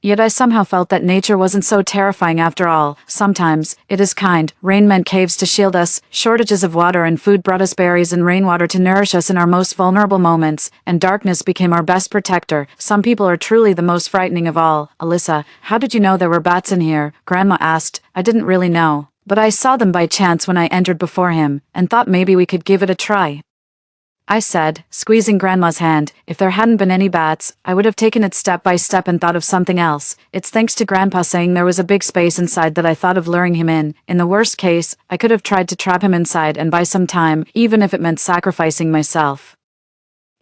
Yet I somehow felt that nature wasn't so terrifying after all. Sometimes, it is kind. Rain meant caves to shield us, shortages of water and food brought us berries and rainwater to nourish us in our most vulnerable moments, and darkness became our best protector. Some people are truly the most frightening of all. Alyssa, how did you know there were bats in here? Grandma asked. I didn't really know, but I saw them by chance when I entered before him, and thought maybe we could give it a try. I said, squeezing Grandma's hand. If there hadn't been any bats, I would have taken it step by step and thought of something else. It's thanks to Grandpa saying there was a big space inside that I thought of luring him in. In the worst case, I could have tried to trap him inside and buy some time, even if it meant sacrificing myself.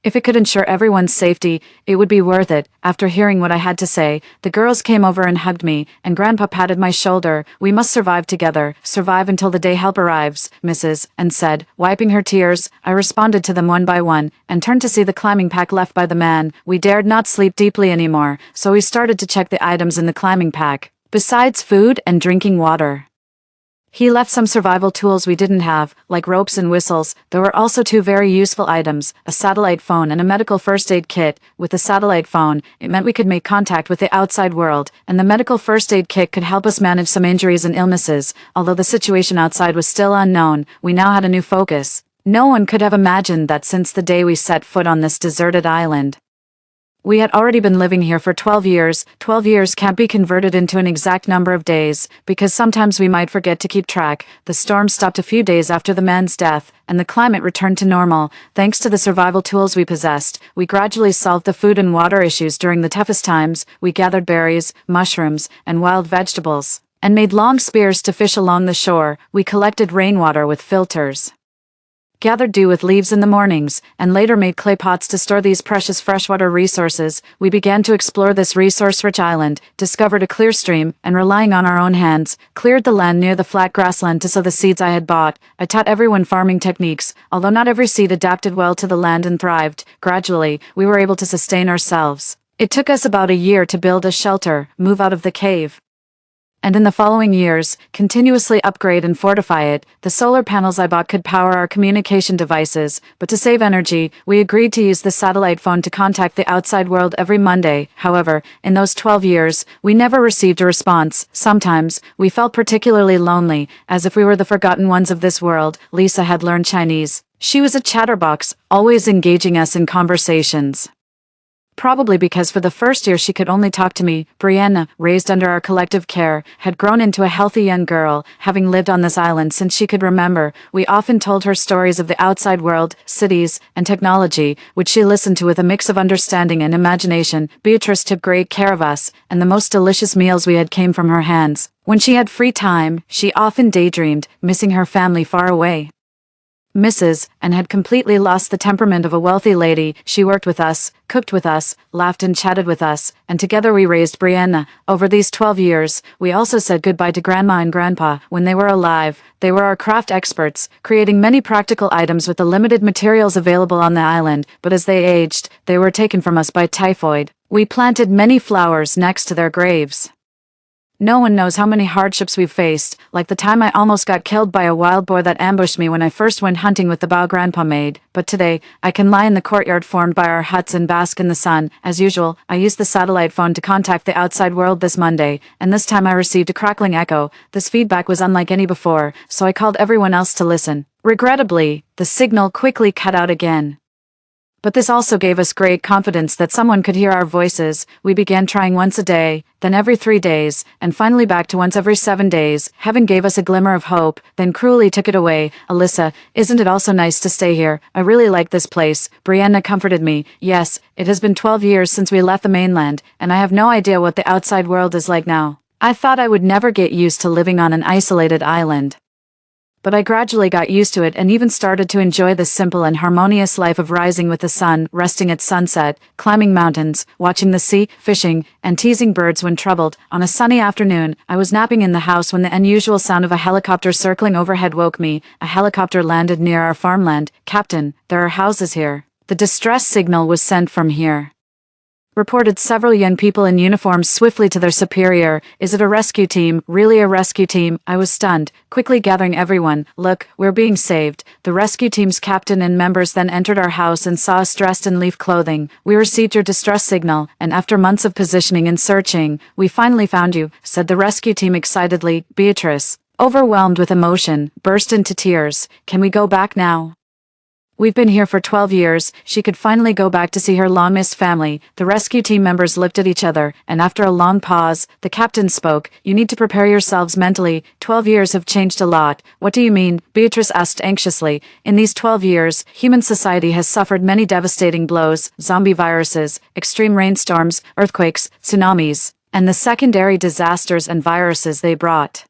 If it could ensure everyone's safety, it would be worth it. After hearing what I had to say, the girls came over and hugged me, and Grandpa patted my shoulder. We must survive together, survive until the day help arrives, Mrs. and said, wiping her tears. I responded to them one by one, and turned to see the climbing pack left by the man. We dared not sleep deeply anymore, so we started to check the items in the climbing pack. Besides food and drinking water, he left some survival tools we didn't have, like ropes and whistles. There were also two very useful items, a satellite phone and a medical first aid kit. With the satellite phone, it meant we could make contact with the outside world, and the medical first aid kit could help us manage some injuries and illnesses. Although the situation outside was still unknown, we now had a new focus. No one could have imagined that since the day we set foot on this deserted island, we had already been living here for 12 years. 12 years can't be converted into an exact number of days, because sometimes we might forget to keep track. The storm stopped a few days after the man's death, and the climate returned to normal. Thanks to the survival tools we possessed, we gradually solved the food and water issues during the toughest times. We gathered berries, mushrooms, and wild vegetables, and made long spears to fish along the shore. We collected rainwater with filters, gathered dew with leaves in the mornings, and later made clay pots to store these precious freshwater resources. We began to explore this resource-rich island, discovered a clear stream, and relying on our own hands, cleared the land near the flat grassland to sow the seeds I had bought. I taught everyone farming techniques, although not every seed adapted well to the land and thrived. Gradually, we were able to sustain ourselves. It took us about a year to build a shelter, move out of the cave, and in the following years, continuously upgrade and fortify it. The solar panels I bought could power our communication devices, but to save energy, we agreed to use the satellite phone to contact the outside world every Monday. However, in those 12 years, we never received a response. Sometimes, we felt particularly lonely, as if we were the forgotten ones of this world. Lisa had learned Chinese. She was a chatterbox, always engaging us in conversations. Probably because for the first year she could only talk to me. Brianna, raised under our collective care, had grown into a healthy young girl, having lived on this island since she could remember. We often told her stories of the outside world, cities, and technology, which she listened to with a mix of understanding and imagination. Beatrice took great care of us, and the most delicious meals we had came from her hands. When she had free time, she often daydreamed, missing her family far away. Mrs. and had completely lost the temperament of a wealthy lady. She worked with us, cooked with us, laughed and chatted with us, and together we raised Brianna. Over these 12 years, we also said goodbye to Grandma and Grandpa. When they were alive, they were our craft experts, creating many practical items with the limited materials available on the island, but as they aged, they were taken from us by typhoid. We planted many flowers next to their graves. No one knows how many hardships we've faced, like the time I almost got killed by a wild boar that ambushed me when I first went hunting with the Bao Grandpa made. But today, I can lie in the courtyard formed by our huts and bask in the sun. As usual, I used the satellite phone to contact the outside world this Monday, and this time I received a crackling echo. This feedback was unlike any before, so I called everyone else to listen. Regrettably, the signal quickly cut out again. But this also gave us great confidence that someone could hear our voices. We began trying once a day, then every 3 days, and finally back to once every 7 days. Heaven gave us a glimmer of hope, then cruelly took it away. Alyssa, isn't it also nice to stay here? I really like this place. Brianna comforted me. Yes, it has been 12 years since we left the mainland, and I have no idea what the outside world is like now. I thought I would never get used to living on an isolated island. But I gradually got used to it and even started to enjoy the simple and harmonious life of rising with the sun, resting at sunset, climbing mountains, watching the sea, fishing, and teasing birds when troubled. On a sunny afternoon, I was napping in the house when the unusual sound of a helicopter circling overhead woke me. A helicopter landed near our farmland. Captain, there are houses here. The distress signal was sent from here. Reported several young people in uniforms swiftly to their superior. Is it a rescue team? Really a rescue team? I was stunned, quickly gathering everyone. Look, we're being saved. The rescue team's captain and members then entered our house and saw us dressed in leaf clothing. We received your distress signal, and after months of positioning and searching, we finally found you, said the rescue team excitedly. Beatrice, overwhelmed with emotion, burst into tears. Can we go back now? We've been here for 12 years. She could finally go back to see her long-missed family. The rescue team members looked at each other, and after a long pause, the captain spoke. You need to prepare yourselves mentally. 12 years have changed a lot. What do you mean? Beatrice asked anxiously. In these 12 years, human society has suffered many devastating blows: zombie viruses, extreme rainstorms, earthquakes, tsunamis, and the secondary disasters and viruses they brought.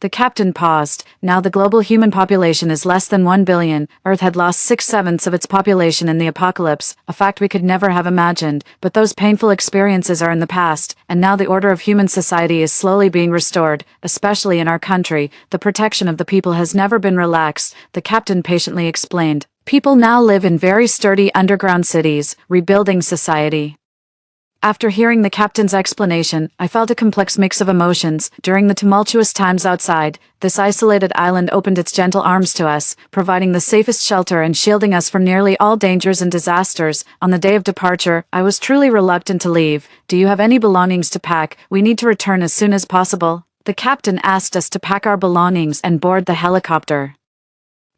The captain paused. Now the global human population is less than 1 billion. Earth had lost 6/7 of its population in the apocalypse, a fact we could never have imagined. But those painful experiences are in the past, and now the order of human society is slowly being restored, especially in our country. The protection of the people has never been relaxed, the captain patiently explained. People now live in very sturdy underground cities, rebuilding society. After hearing the captain's explanation, I felt a complex mix of emotions. During the tumultuous times outside, this isolated island opened its gentle arms to us, providing the safest shelter and shielding us from nearly all dangers and disasters. On the day of departure, I was truly reluctant to leave. Do you have any belongings to pack? We need to return as soon as possible. The captain asked us to pack our belongings and board the helicopter.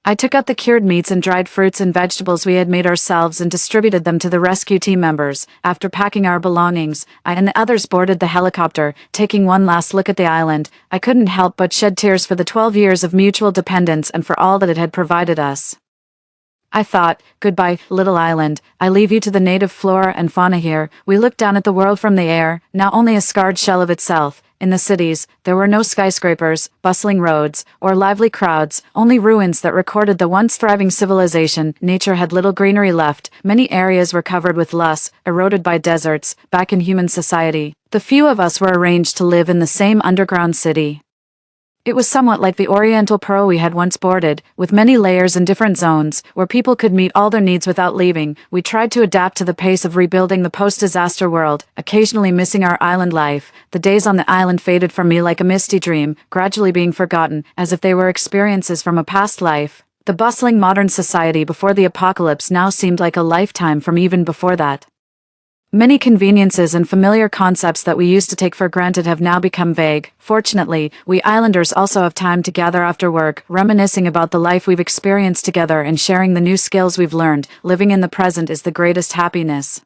I took out the cured meats and dried fruits and vegetables we had made ourselves and distributed them to the rescue team members. After packing our belongings, I and the others boarded the helicopter, taking one last look at the island. I couldn't help but shed tears for the 12 years of mutual dependence and for all that it had provided us. I thought, goodbye, little island. I leave you to the native flora and fauna here. We looked down at the world from the air, now only a scarred shell of itself. In the cities, there were no skyscrapers, bustling roads, or lively crowds, only ruins that recorded the once thriving civilization. Nature had little greenery left. Many areas were covered with loess, eroded by deserts. Back in human society, the few of us were arranged to live in the same underground city. It was somewhat like the Oriental Pearl we had once boarded, with many layers and different zones, where people could meet all their needs without leaving. We tried to adapt to the pace of rebuilding the post-disaster world, occasionally missing our island life. The days on the island faded from me like a misty dream, gradually being forgotten, as if they were experiences from a past life. The bustling modern society before the apocalypse now seemed like a lifetime from even before that. Many conveniences and familiar concepts that we used to take for granted have now become vague. Fortunately, we islanders also have time to gather after work, reminiscing about the life we've experienced together and sharing the new skills we've learned. Living in the present is the greatest happiness.